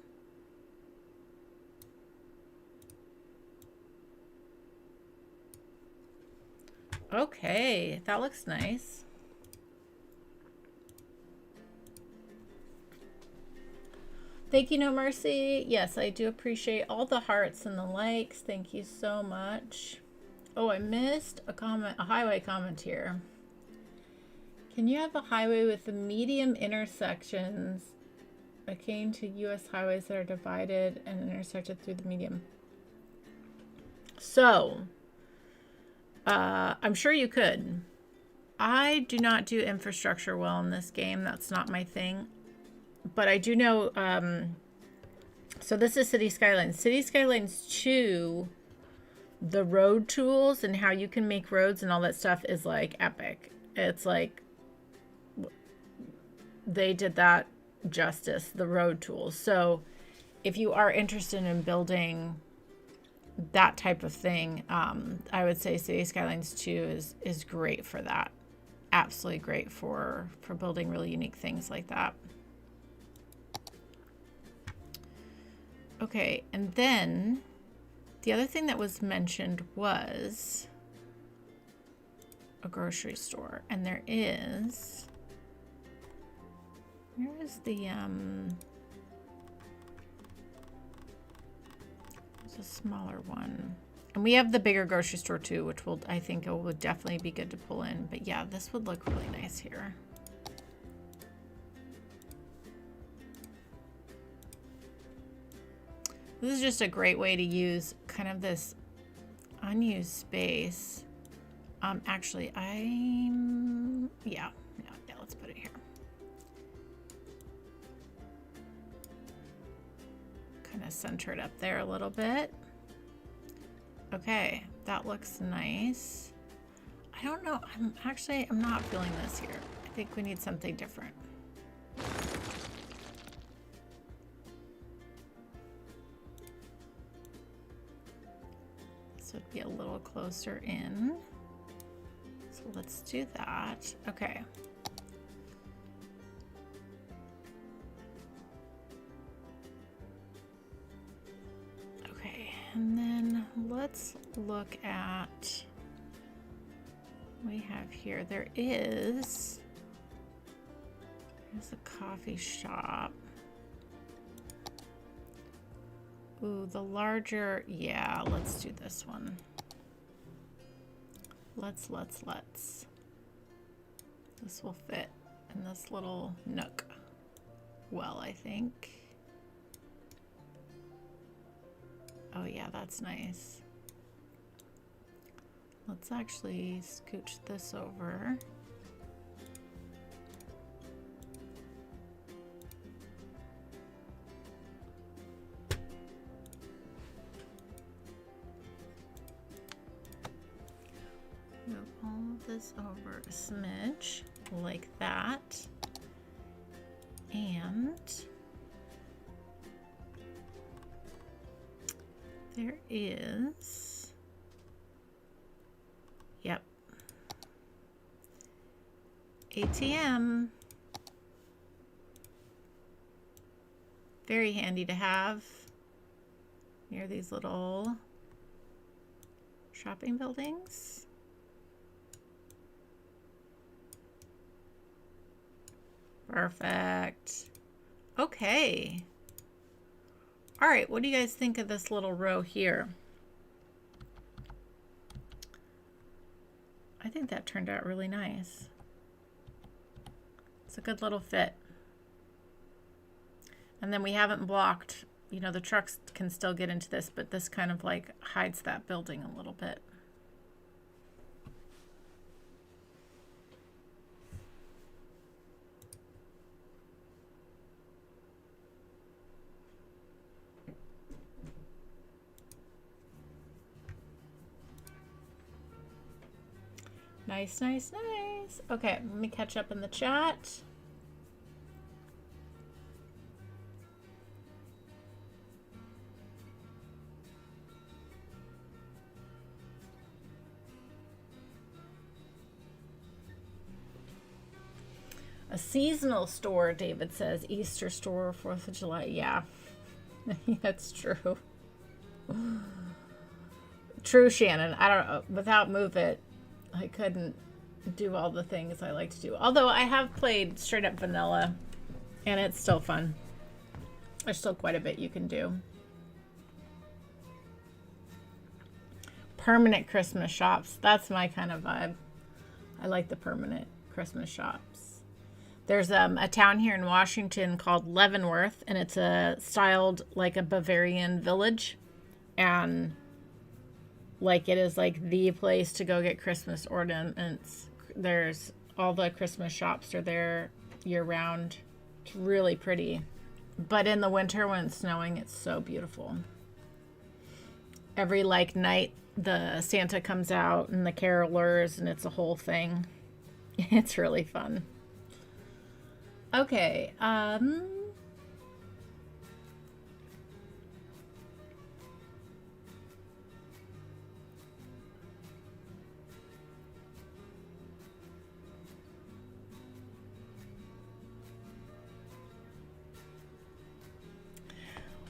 Okay, that looks nice. Thank you, No Mercy. Yes, I do appreciate all the hearts and the likes. Thank you so much. Oh, I missed a comment, a highway comment here. Can you have a highway with the medium intersections akin to US highways that are divided and intersected through the medium? So, I'm sure you could. I do not do infrastructure well in this game. That's not my thing. But I do know, so this is City Skylines. City Skylines 2, the road tools and how you can make roads and all that stuff is like epic. It's like, they did that justice, the road tools. So if you are interested in building that type of thing, I would say City Skylines 2 is great for that. Absolutely great for building really unique things like that. Okay, and then the other thing that was mentioned was a grocery store, and there is, where is the there's a smaller one, and we have the bigger grocery store too, which will, I think it would definitely be good to pull in. But yeah, this would look really nice here. This is just a great way to use kind of this unused space Actually, yeah, let's put it here. Kind of center it up there a little bit. Okay, that looks nice. I don't know, I'm not feeling this here. I think we need something different. This would be a little closer in. So let's do that. Okay. Okay, and then let's look at what we have here. There's a coffee shop. Ooh, the larger, yeah, let's do this one. Let's. This will fit in this little nook well, I think. Oh yeah, that's nice. Let's actually scooch this over. Move all of this over a smidge like that. And there is, yep, ATM. Very handy to have near these little shopping buildings. Perfect. Okay. All right, what do you guys think of this little row here? I think that turned out really nice. It's a good little fit. And then we haven't blocked, you know, the trucks can still get into this, but this kind of like hides that building a little bit. Nice, nice, nice. Okay, let me catch up in the chat. A seasonal store, David says. Easter store, 4th of July. Yeah, that's true. True, Shannon. I don't know. Without Move It, I couldn't do all the things I like to do. Although I have played straight up vanilla, and it's still fun. There's still quite a bit you can do. Permanent Christmas shops. That's my kind of vibe. I like the permanent Christmas shops. There's a town here in Washington called Leavenworth, and it's styled like a Bavarian village. And like it is like the place to go get Christmas ornaments. There's all the Christmas shops are there year round. It's really pretty. But in the winter when it's snowing, it's so beautiful. Every like night the Santa comes out and the carolers, and it's a whole thing. It's really fun. Okay,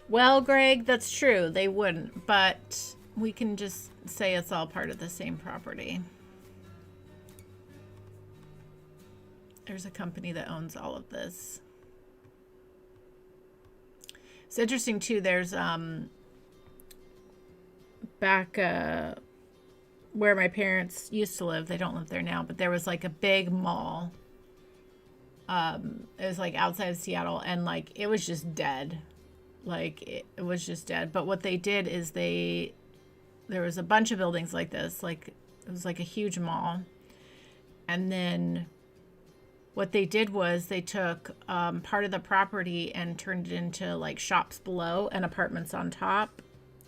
well, Greg, that's true. They wouldn't, but we can just say it's all part of the same property. There's a company that owns all of this. It's interesting too. There's back where my parents used to live. They don't live there now, but there was like a big mall. It was like outside of Seattle, and like it was just dead. Like it was just dead. But what they did is there was a bunch of buildings like this, like It was like a huge mall. And then what they did was they took part of the property and turned it into like shops below and apartments on top.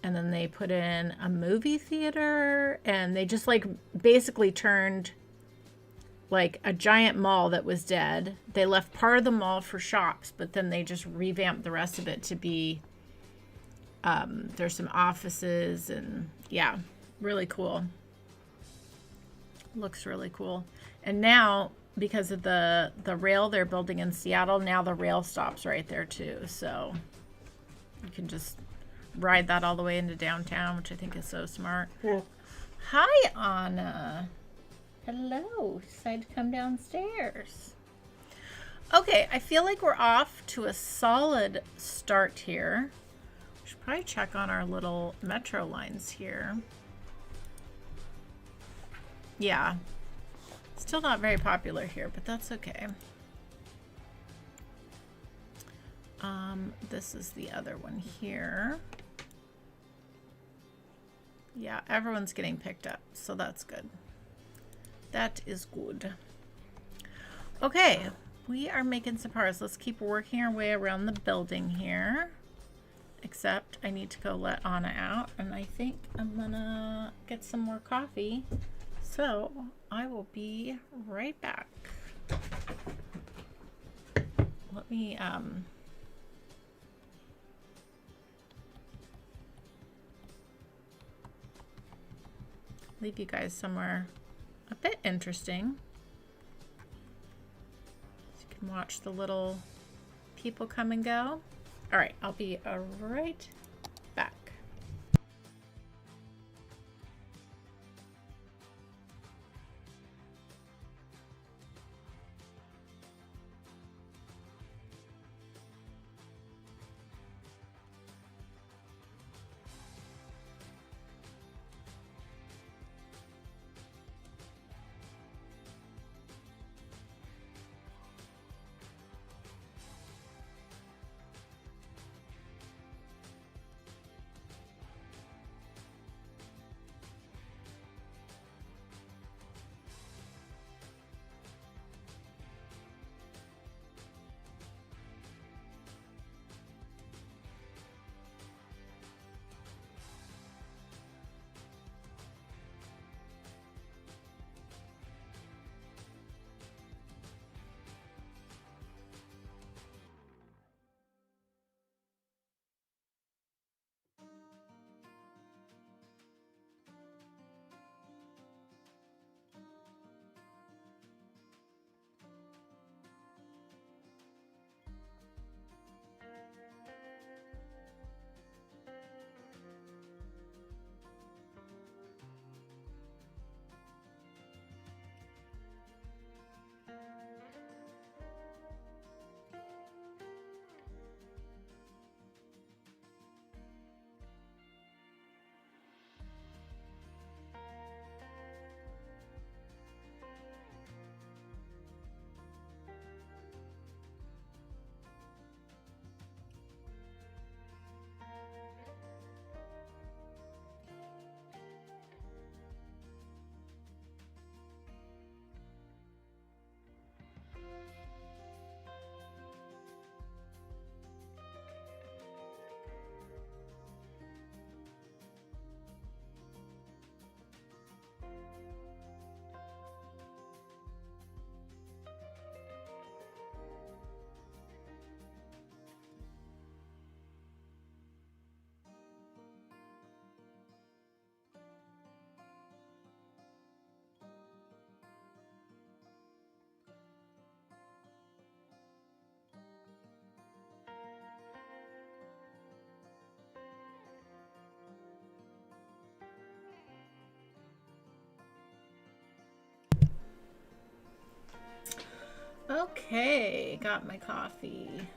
And then they put in a movie theater, and they just like basically turned like a giant mall that was dead. They left part of the mall for shops, but then they just revamped the rest of it to be, there's some offices, and yeah, really cool. Looks really cool. And now, because of the rail they're building in Seattle, now the rail stops right there too. So you can just ride that all the way into downtown, which I think is so smart. Yeah. Hi, Anna. Hello. Decided to come downstairs. Okay, I feel like we're off to a solid start here. We should probably check on our little metro lines here. Yeah. Still not very popular here, but that's okay. This is the other one here. Yeah, everyone's getting picked up, so that's good. That is good. Okay, we are making some progress. Let's keep working our way around the building here. Except I need to go let Anna out, and I think I'm gonna get some more coffee. So I will be right back. Let me leave you guys somewhere a bit interesting, so you can watch the little people come and go. All right, I'll be right back. Okay, got my coffee.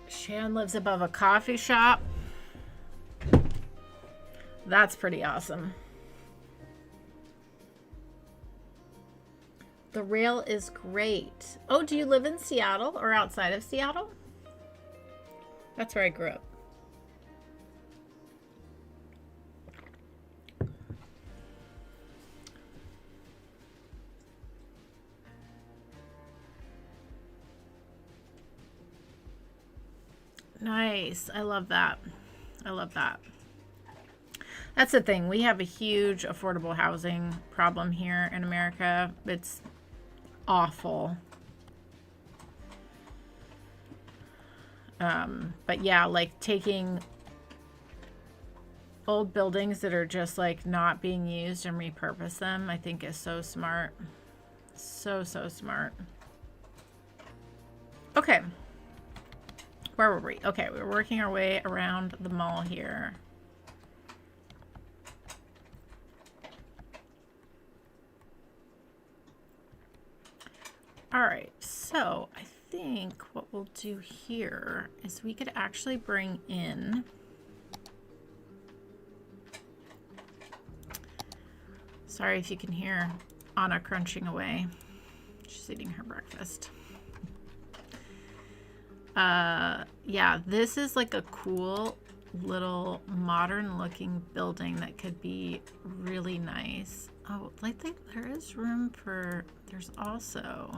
Shan lives above a coffee shop. That's pretty awesome. The rail is great. Oh, do you live in Seattle or outside of Seattle? That's where I grew up. Nice. I love that. I love that. That's the thing. We have a huge affordable housing problem here in America. It's awful. But yeah, like taking old buildings that are just like not being used and repurpose them, I think is so smart. So smart. Okay. Where were we? Okay, we're working our way around the mall here. All right, so I think what we'll do here is we could actually bring in sorry if you can hear Anna crunching away. She's eating her breakfast. Yeah, this is like a cool little modern looking building that could be really nice. Oh, like there is room for, there's also,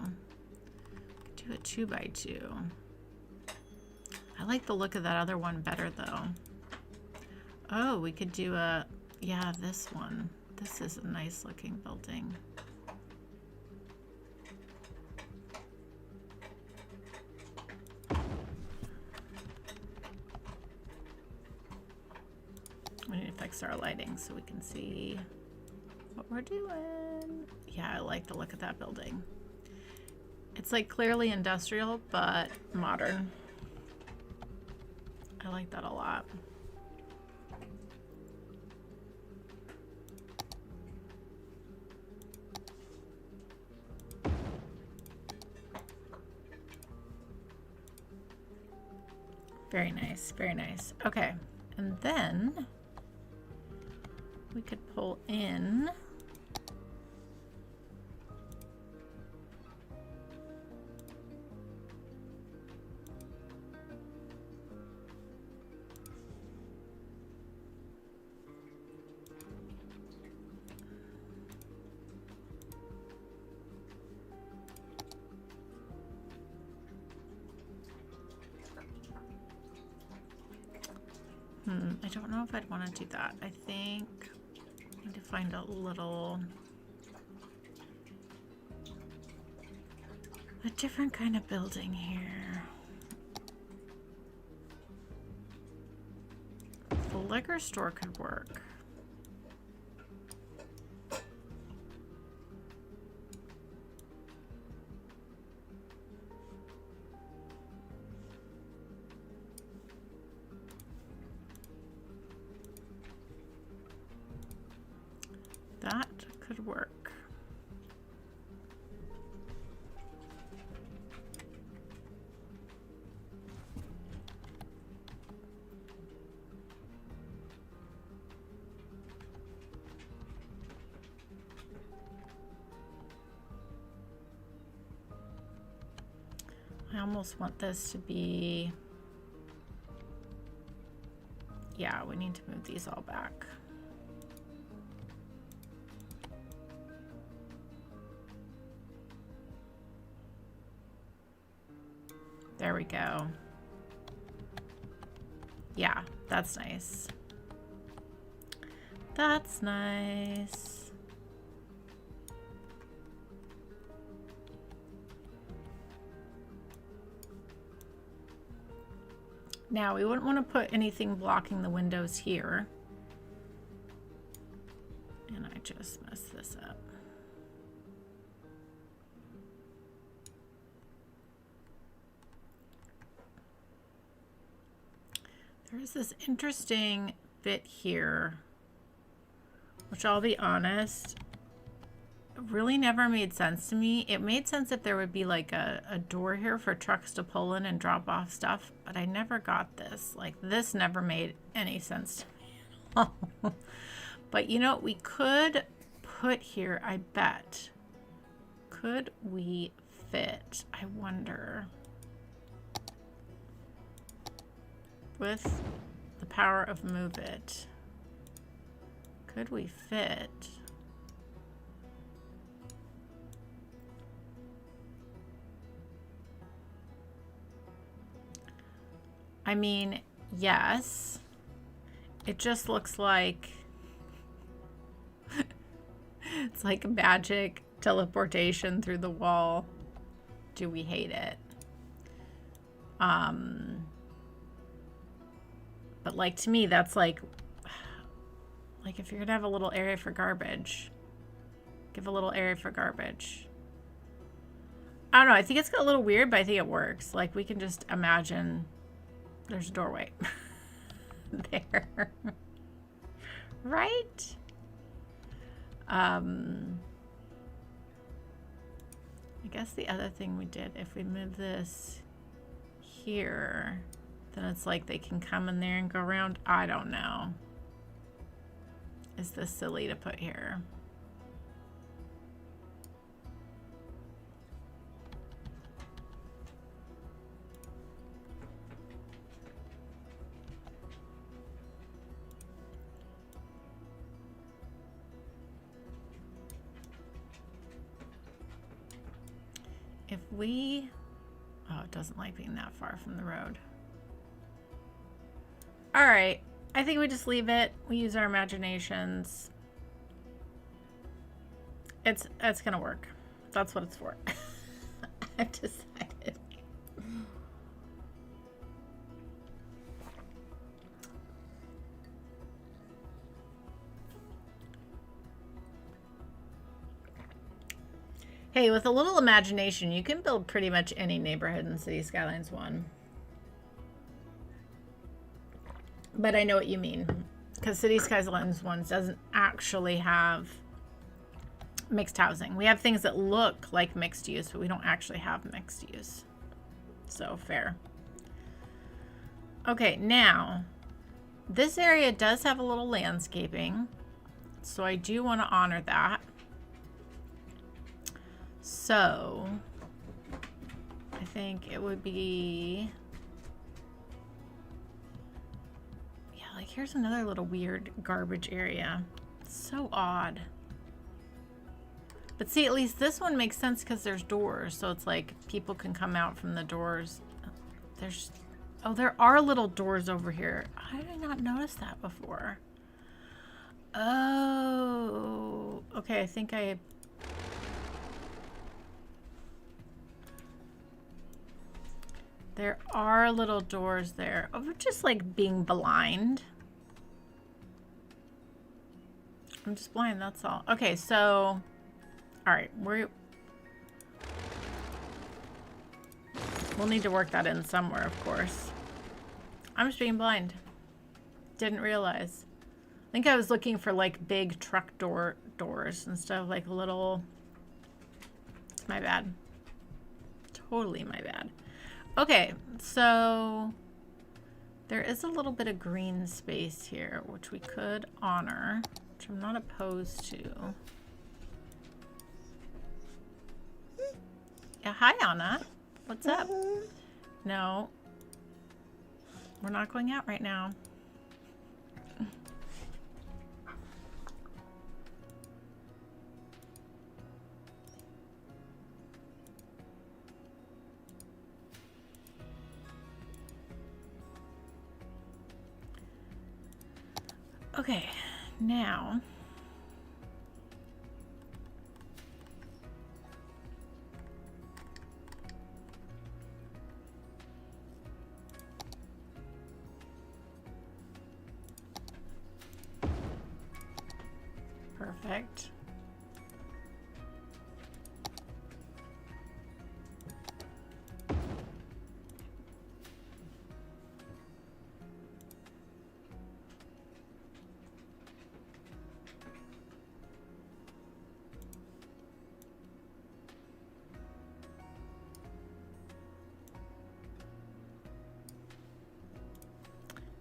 do a 2x2. I like the look of that other one better though. Oh, we could do a, yeah, this one. This is a nice looking building. We need to fix our lighting so we can see what we're doing. Yeah, I like the look of that building. It's like clearly industrial, but modern. I like that a lot. Very nice, very nice. Okay, and then we could pull in I don't know if I'd want to do that. I think I need to find a different kind of building here. The liquor store could work. That could work. I almost want this to be, yeah, we need to move these all back. There we go. Yeah, that's nice. That's nice. Now, we wouldn't want to put anything blocking the windows here. And I just messed this up. There's this interesting bit here, which I'll be honest, really never made sense to me. It made sense if there would be like a door here for trucks to pull in and drop off stuff, but I never got this. Like this never made any sense to me at all. But you know, we could put here, I bet. Could we fit? I wonder. With the power of move it, could we fit? I mean, yes. It just looks like it's like magic teleportation through the wall. Do we hate it? But like to me, that's like if you're gonna have a little area for garbage, give a little area for garbage. I don't know. I think it's got a little weird, but I think it works. Like we can just imagine there's a doorway there, right? I guess the other thing we did, if we move this here, then it's like they can come in there and go around. I don't know. Is this silly to put here? If we... Oh, it doesn't like being that far from the road. All right. I think we just leave it. We use our imaginations. It's going to work. That's what it's for. I've decided. Hey, with a little imagination, you can build pretty much any neighborhood in City Skylines 1. But I know what you mean, because City Skylines 1 doesn't actually have mixed housing. We have things that look like mixed use, but we don't actually have mixed use. So fair. Okay, now, this area does have a little landscaping, so I do want to honor that. So, I think it would be... Yeah, like here's another little weird garbage area. It's so odd. But see, at least this one makes sense because there's doors. So it's like people can come out from the doors. There's... Oh, there are little doors over here. How did I not notice that before? Oh, okay. I think I... There are little doors there. Oh, we're just like being blind. I'm just blind, that's all. Okay, so... All right, we'll need to work that in somewhere, of course. I'm just being blind. Didn't realize. I think I was looking for like big truck doors instead of like little... It's my bad. Totally my bad. Okay, so there is a little bit of green space here, which we could honor, which I'm not opposed to. Yeah, hi, Anna. What's up? No, we're not going out right now. Okay, now perfect.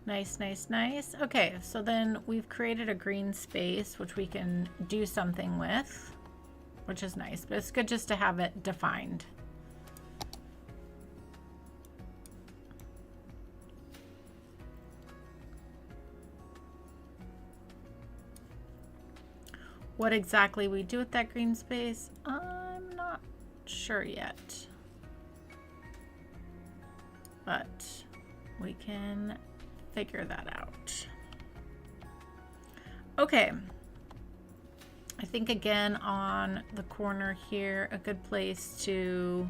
Nice, nice, nice. Okay, so then we've created a green space, which we can do something with, which is nice, but it's good just to have it defined. What exactly we do with that green space, I'm not sure yet. But We can figure that out. Okay. I think again on the corner here, a good place to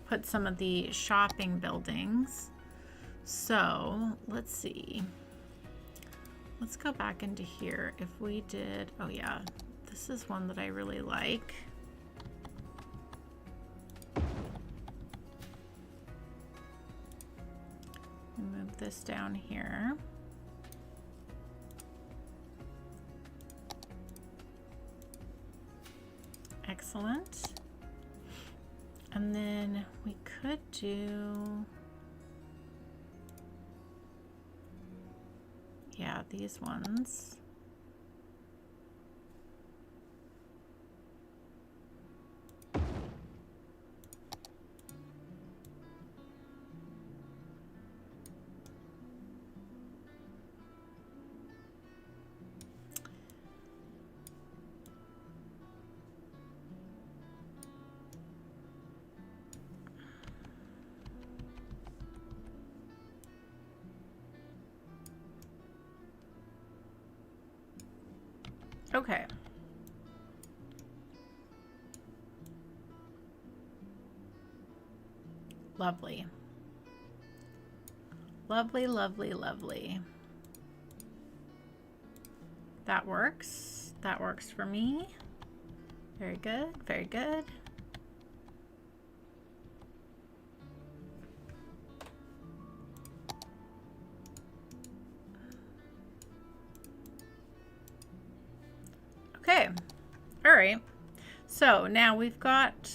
put some of the shopping buildings. So let's see. Let's go back into here. If we did, oh yeah, this is one that I really like. Move this down here. Excellent. And then we could do, yeah, these ones. Okay. Lovely. Lovely, lovely, lovely. That works. That works for me. Very good, very good. Okay, all right. So now we've got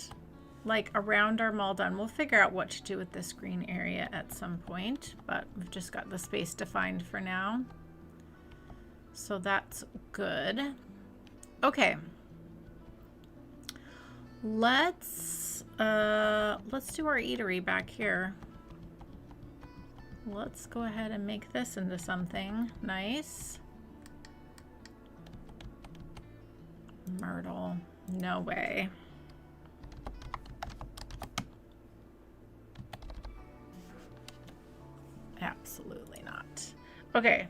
like around our mall done. We'll figure out what to do with this green area at some point, but we've just got the space defined for now. So that's good. Okay. Let's do our eatery back here. Let's go ahead and make this into something nice. Myrtle, no way. Absolutely not. Okay.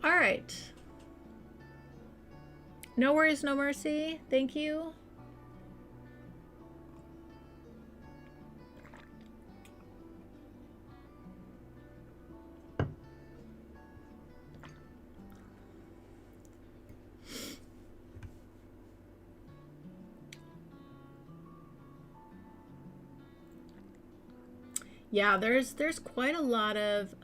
All right. No worries, no mercy. Thank you. Yeah, there's quite a lot of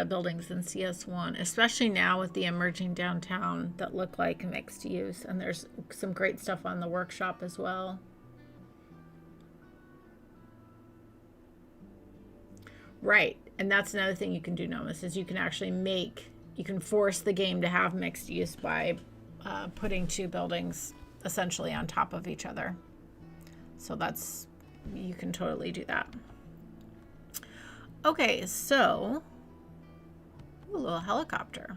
buildings in CS1, especially now with the emerging downtown that look like mixed use, and there's some great stuff on the workshop as well. Right, and that's another thing you can do, Nomus, is you can actually you can force the game to have mixed use by putting two buildings essentially on top of each other. So you can totally do that. Okay, so a little helicopter.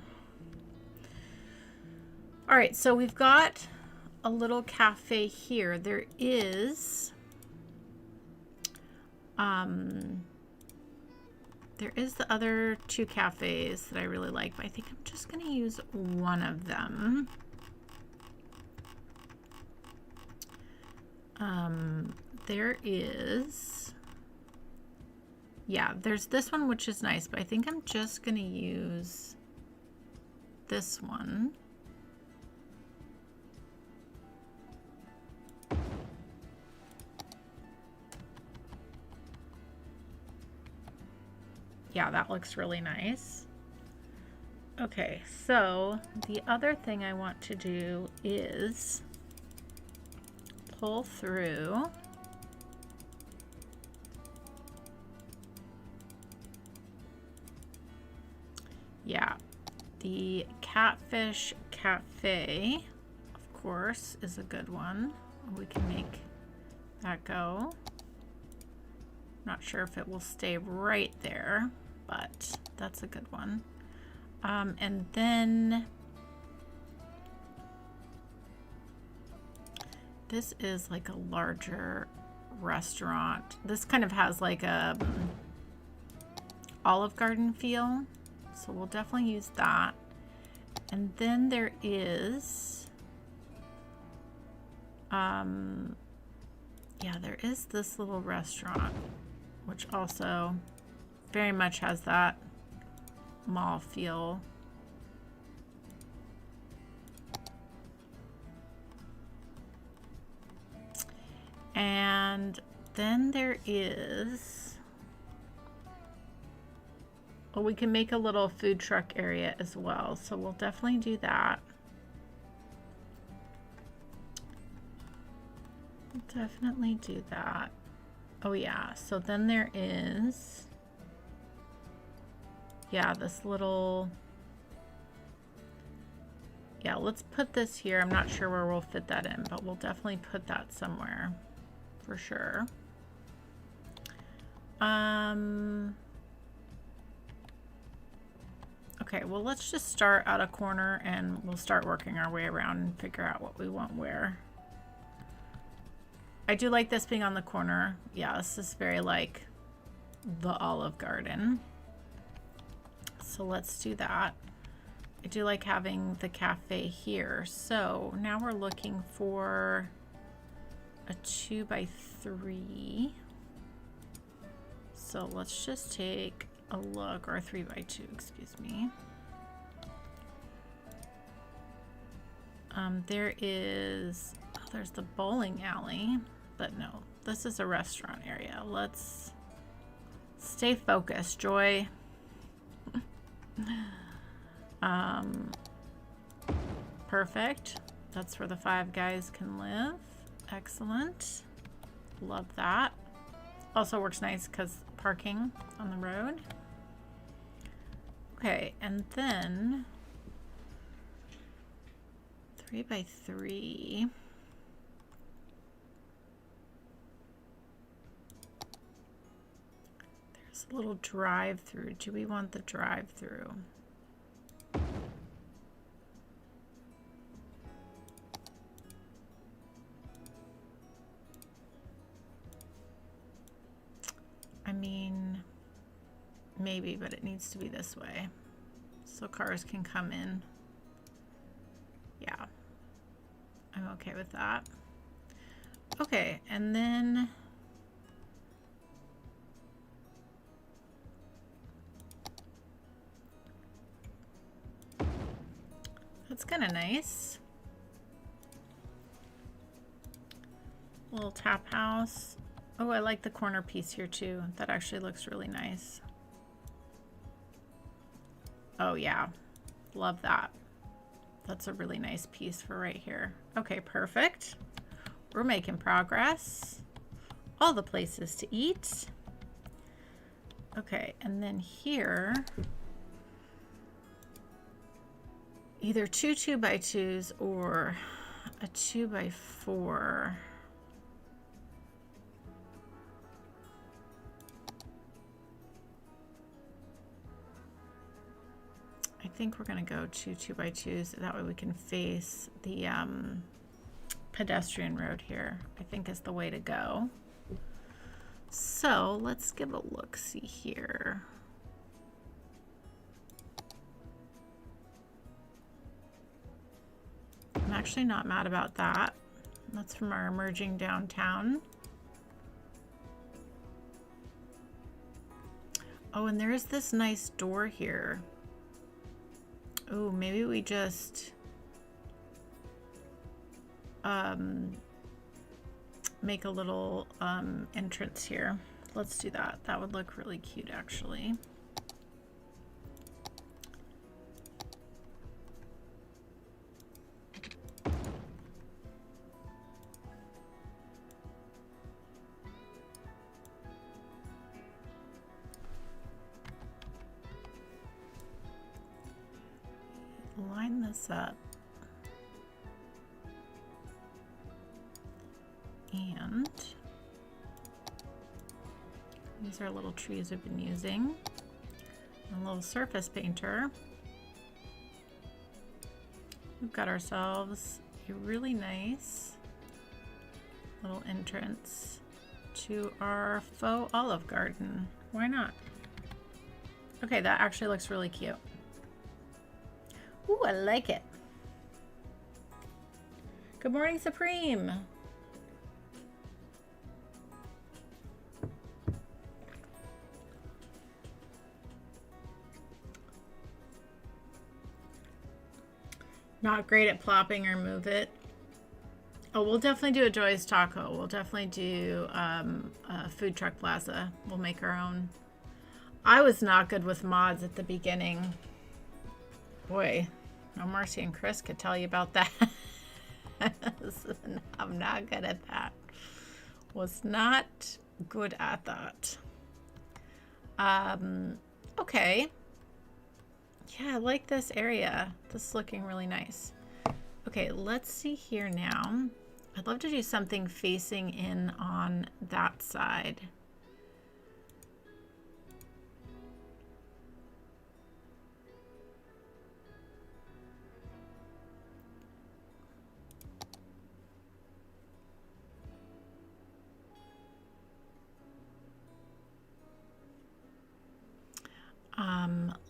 All right, so we've got a little cafe here. There is the other two cafes that I really like, but I think I'm just going to use one of them. There's this one, which is nice, but I think I'm just going to use this one. Yeah, that looks really nice. Okay, so the other thing I want to do is pull through the Catfish Cafe, of course, is a good one. We can make that go. Not sure if it will stay right there, but that's a good one. And then this is like a larger restaurant. This kind of has like a Olive Garden feel, so we'll definitely use that. And then there is yeah, there is this little restaurant which also very much has that mall feel. And then there is, oh, we can make a little food truck area as well, so we'll definitely do that. We'll definitely do that. Oh yeah, so then there is, yeah, this little, yeah, let's put this here. I'm not sure where we'll fit that in, but we'll definitely put that somewhere for sure. Okay, well, let's just start at a corner and we'll start working our way around and figure out what we want where. I do like this being on the corner. Yeah, this is very like the Olive Garden. So let's do that. I do like having the cafe here. So now we're looking for a 2x3. So let's just take a look, or a 3x2, excuse me. There is, oh, there's the bowling alley, but no, this is a restaurant area. Let's stay focused, Joy. Perfect. That's where the 5 guys can live. Excellent. Love that. Also works nice because parking on the road. Okay, and then 3x3. There's a little drive-through. Do we want the drive-through? I mean, maybe, but it needs to be this way so cars can come in. Yeah, I'm okay with that. Okay, and then that's kind of nice. Little tap house. Oh, I like the corner piece here too. That actually looks really nice. Oh yeah, love that. That's a really nice piece for right here. Okay, perfect. We're making progress. All the places to eat. Okay, and then here, either 2 2x2s or a 2x4. I think we're gonna go 2 2x2s. That way we can face the pedestrian road here. I think is the way to go. So let's give a look-see here. I'm actually not mad about that. That's from our emerging downtown. Oh, and there's this nice door here. Oh, maybe we just make a little entrance here. Let's do that. That would look really cute, actually. Line this up. And these are little trees we've been using. A little surface painter. We've got ourselves a really nice little entrance to our faux Olive Garden. Why not? Okay, that actually looks really cute. Ooh, I like it. Good morning, Supreme. Not great at plopping or move it. Oh, we'll definitely do a Joy's Taco. We'll definitely do a food truck plaza. We'll make our own. I was not good with mods at the beginning. Boy, No Mercy and Chris could tell you about that. I'm not good at that. Was not good at that. Okay. Yeah, I like this area. This is looking really nice. Okay, let's see here now. I'd love to do something facing in on that side.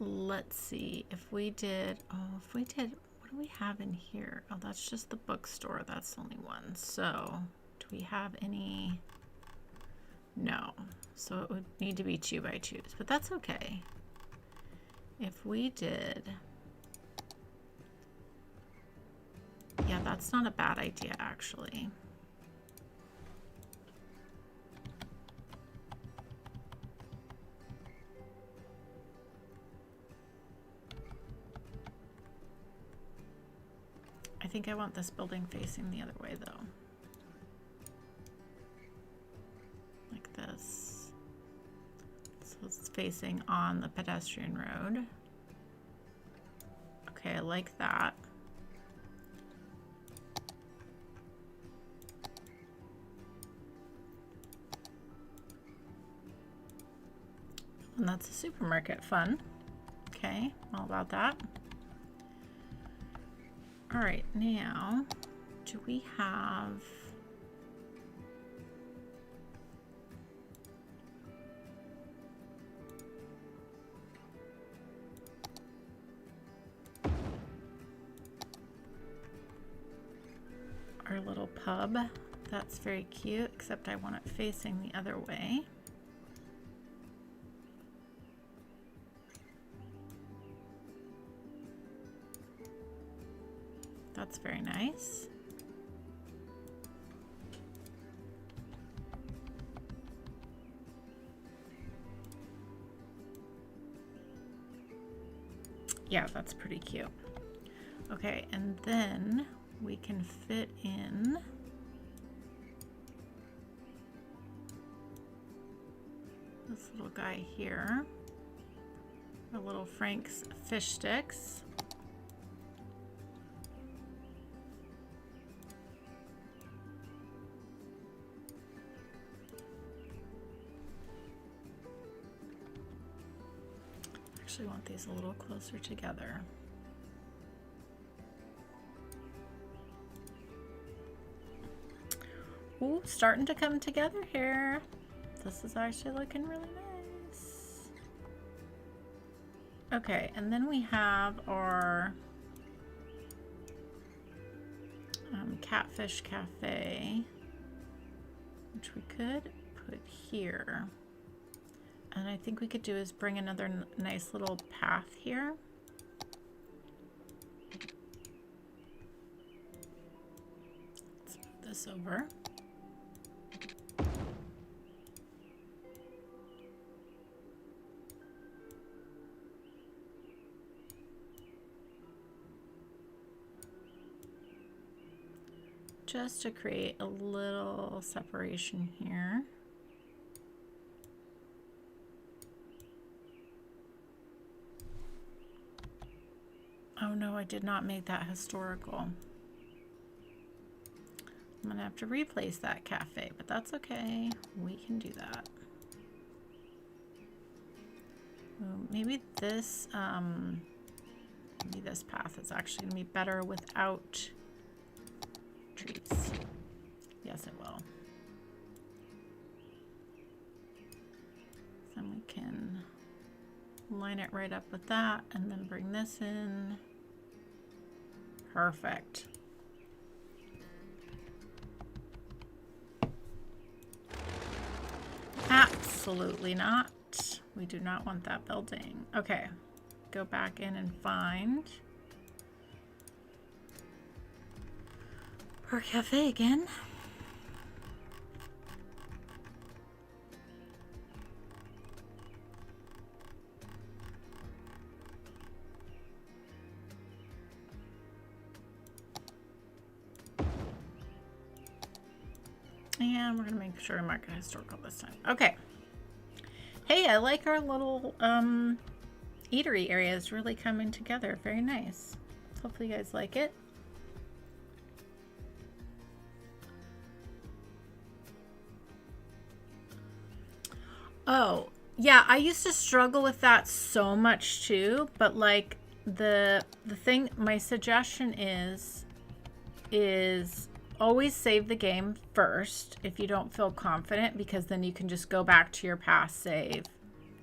Let's see if we did, what do we have in here? Oh, that's just the bookstore. That's the only one. So do we have any? No. So it would need to be 2x2s, but that's okay. If we did, yeah, that's not a bad idea actually. I think I want this building facing the other way though. Like this. So it's facing on the pedestrian road. Okay, I like that. And that's a supermarket, fun. Okay, all about that. All right, now, do we have... our little pub? That's very cute, except I want it facing the other way. That's very nice. Yeah, that's pretty cute. Okay, and then we can fit in this little guy here. A little Frank's fish sticks. I want these a little closer together. Ooh, starting to come together here. This is actually looking really nice. Okay, and then we have our Catfish Cafe, which we could put here. And I think we could do is bring another nice little path here. Let's move this over. Just to create a little separation here. Oh no, I did not make that historical. I'm gonna have to replace that cafe, but that's okay. We can do that. Maybe this path is actually gonna be better without trees. Yes, it will. line it right up with that, and then bring this in. Perfect. Absolutely not. We do not want that building. Okay, go back in and find our cafe again. And we're gonna make sure to mark it historical this time. Okay. Hey, I like our little eatery area is really coming together. Very nice. Hopefully you guys like it. Oh, yeah, I used to struggle with that so much too, but like the thing, my suggestion is always save the game first if you don't feel confident, because then you can just go back to your past save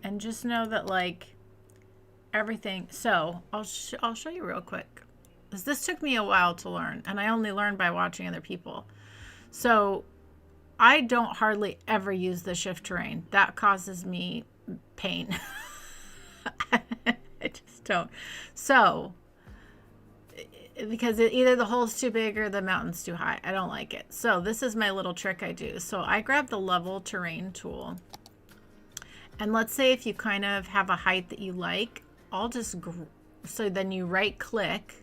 and just know that like everything. So I'll show you real quick, because this took me a while to learn, and I only learned by watching other people. So I don't hardly ever use the shift terrain. That causes me pain. I just don't. So because either the hole's too big or the mountain's too high. I don't like it. So this is my little trick I do. So I grab the level terrain tool. And let's say if you kind of have a height that you like, I'll just, so then you right click,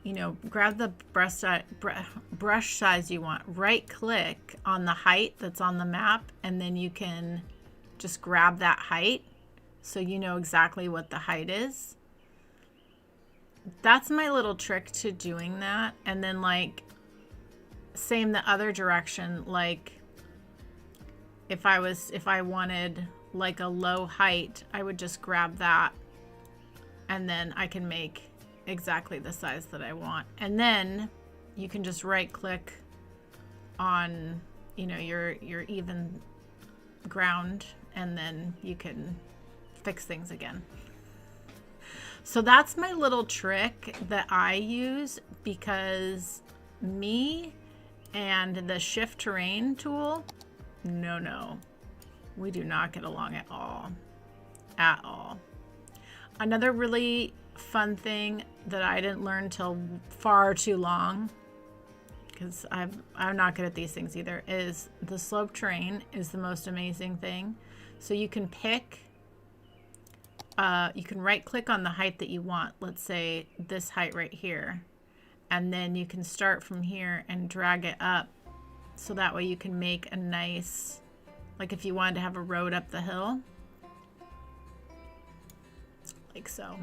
you know, grab the brush size you want, right click on the height that's on the map, and then you can just grab that height so you know exactly what the height is. That's my little trick to doing that. And then like same the other direction, like if I wanted like a low height, I would just grab that, and then I can make exactly the size that I want. And then you can just right click on, you know, your even ground, and then you can fix things again. So that's my little trick that I use, because me and the shift terrain tool, no, we do not get along at all. At all. Another really fun thing that I didn't learn till far too long, because I'm not good at these things either, is the slope terrain is the most amazing thing. So you can pick, you can right click on the height that you want. Let's say this height right here. And then you can start from here and drag it up. So that way you can make a nice, like if you wanted to have a road up the hill. Like so.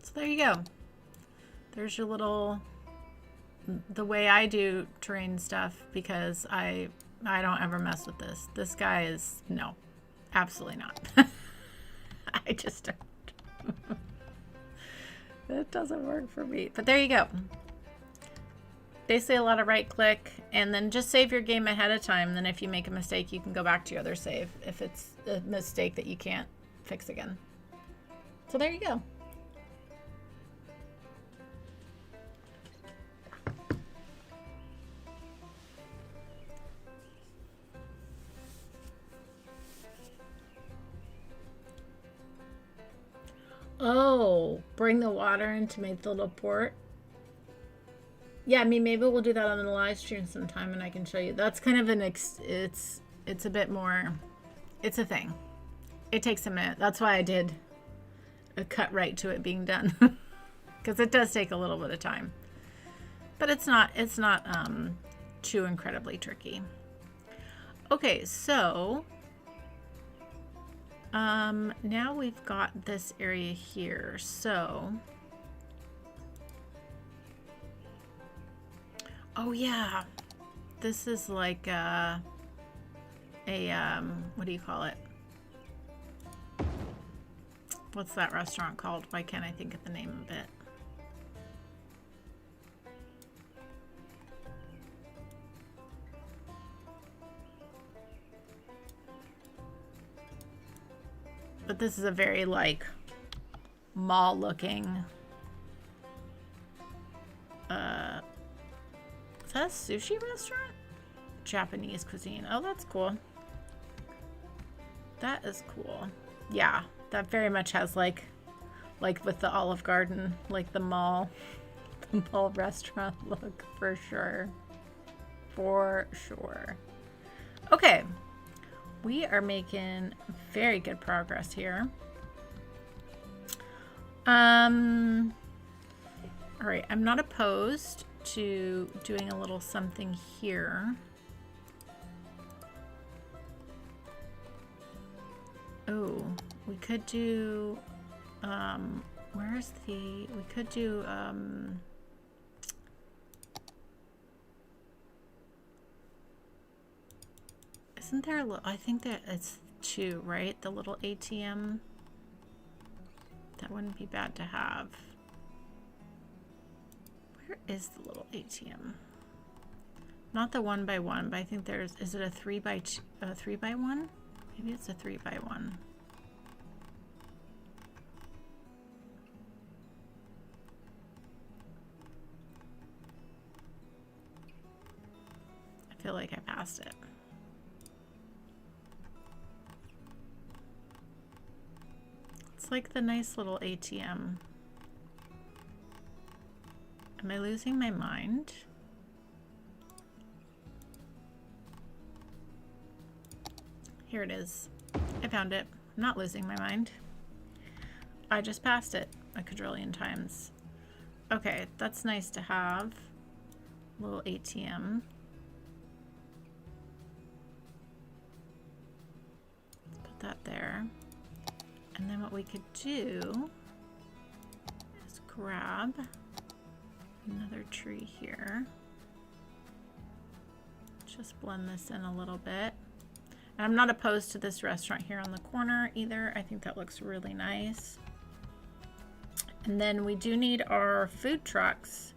So there you go. There's your little, the way I do terrain stuff, because I don't ever mess with this. This guy is, no, absolutely not. I just don't. It doesn't work for me. But there you go. Basically a lot of right click, and then just save your game ahead of time. Then if you make a mistake, you can go back to your other save if it's a mistake that you can't fix again. So there you go. Oh, bring the water in to make the little port. Yeah, I mean, maybe we'll do that on the live stream sometime, and I can show you. That's kind of an it's a bit more, it's a thing. It takes a minute. That's why I did a cut right to it being done, because it does take a little bit of time. But it's not too incredibly tricky. Okay, so now we've got this area here. So, oh yeah, this is like a what do you call it? What's that restaurant called? Why can't I think of the name of it? But this is a very like mall looking. Is that a sushi restaurant? Japanese cuisine. Oh, that's cool. That is cool. Yeah, that very much has like with the Olive Garden, like the mall restaurant look for sure. For sure. Okay. We are making very good progress here. All right, I'm not opposed to doing a little something here. Oh, we could do, where's the, we could do, isn't there, I think that it's 2, right? The little ATM. That wouldn't be bad to have. Where is the little ATM? Not the 1x1, but I think there's, is it a 3x1? Maybe it's a 3x1. I feel like I passed it. It's like the nice little ATM. Am I losing my mind? Here it is. I found it. I'm not losing my mind. I just passed it a quadrillion times. Okay, that's nice to have. Little ATM. Let's put that there. And then what we could do is grab another tree here. Just blend this in a little bit. And I'm not opposed to this restaurant here on the corner either. I think that looks really nice. And then we do need our food trucks.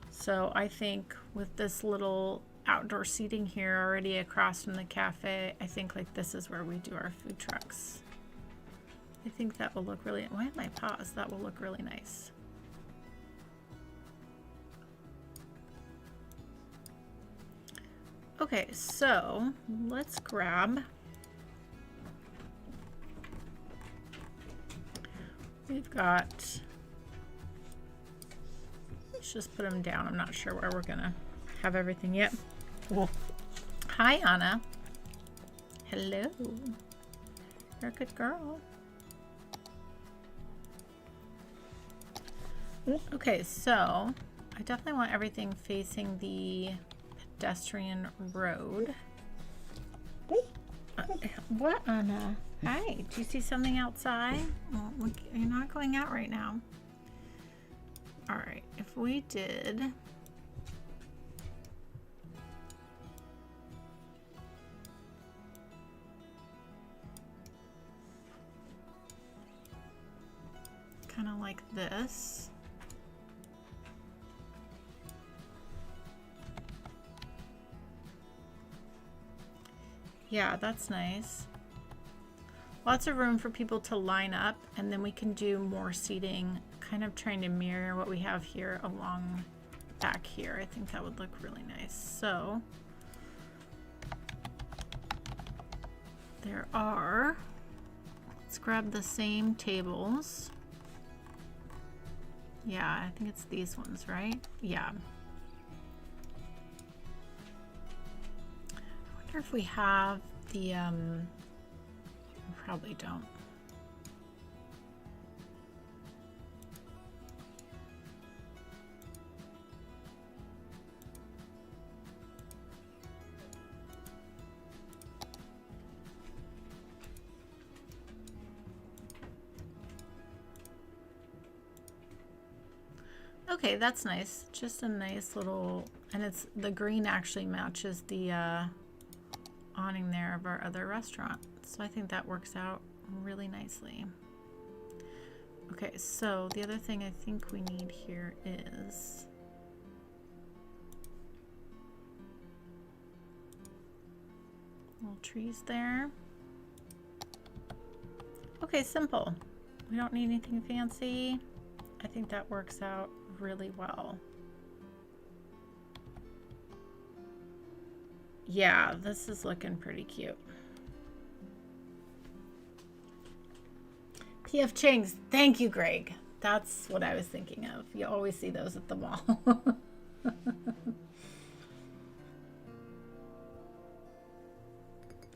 So I think with this little outdoor seating here already across from the cafe, I think like this is where we do our food trucks. I think that will look really, why am I paused? That will look really nice. Okay, so let's grab, we've got, let's just put them down. I'm not sure where we're gonna have everything yet. Well, hi, Anna. Hello. You're a good girl. Okay, so I definitely want everything facing the pedestrian road. What, Anna? Hi, do you see something outside? Well, you're not going out right now. All right, if we did kind of like this. Yeah, that's nice. Lots of room for people to line up, and then we can do more seating, kind of trying to mirror what we have here along back here. I think that would look really nice. So there are, let's grab the same tables. Yeah, I think it's these ones, right? Yeah. I wonder if we have the, we probably don't. Okay, that's nice. Just a nice little, and it's, the green actually matches the awning there of our other restaurant. So I think that works out really nicely. Okay, so the other thing I think we need here is little trees there. Okay. Okay, simple. We don't need anything fancy. I think that works out really well. Yeah, this is looking pretty cute. PF Chang's, thank you, Greg. That's what I was thinking of. You always see those at the mall.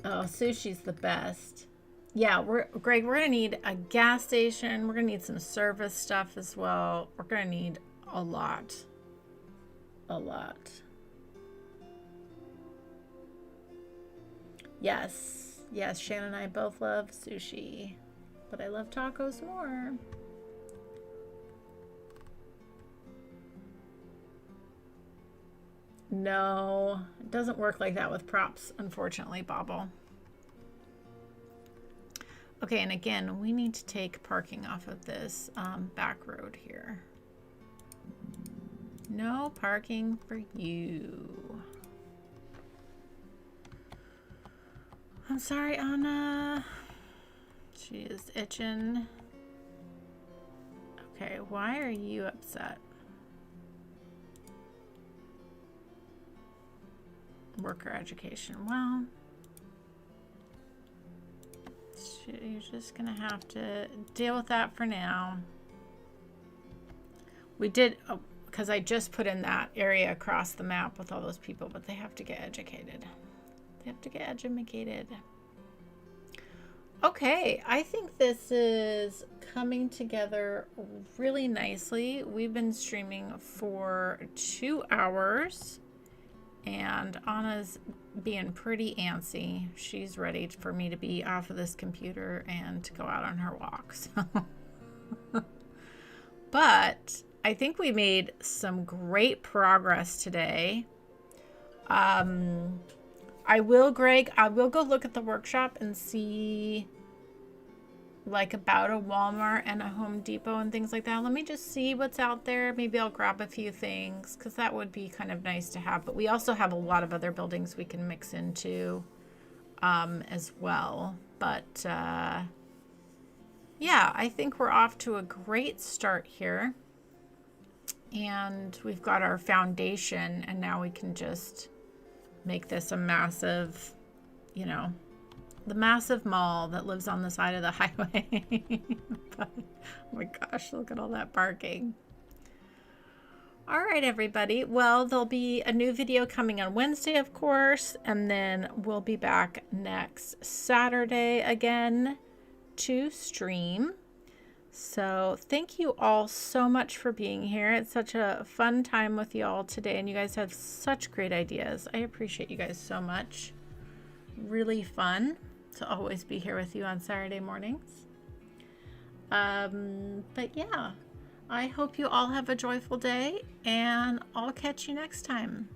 Oh, sushi's the best. Yeah, Greg, we're gonna need a gas station. We're gonna need some service stuff as well. We're gonna need a lot. A lot. Yes. Yes, Shannon and I both love sushi, but I love tacos more. No, it doesn't work like that with props, unfortunately, Bobble. Okay, and again, we need to take parking off of this back road here. No parking for you. I'm sorry, Anna. She is itching. Okay, why are you upset? Worker education. Well, you're just gonna have to deal with that for now. We did, because I just put in that area across the map with all those people, but they have to get educated. They have to get educated. Okay, I think this is coming together really nicely. We've been streaming for 2 hours, and Anna's being pretty antsy. She's ready for me to be off of this computer and to go out on her walk. So. But I think we made some great progress today. I will, Greg, I will go look at the workshop and see like about a Walmart and a Home Depot and things like that. Let me just see what's out there. Maybe I'll grab a few things because that would be kind of nice to have. But we also have a lot of other buildings we can mix into as well. But yeah, I think we're off to a great start here. And we've got our foundation, and now we can just make this a massive, you know, the massive mall that lives on the side of the highway. But, oh my gosh, look at all that parking. All right, everybody. Well, there'll be a new video coming on Wednesday, of course, and then we'll be back next Saturday again to stream. So thank you all so much for being here. It's such a fun time with you all today, and you guys have such great ideas. I appreciate you guys so much. Really fun to always be here with you on Saturday mornings. But yeah, I hope you all have a joyful day, and I'll catch you next time.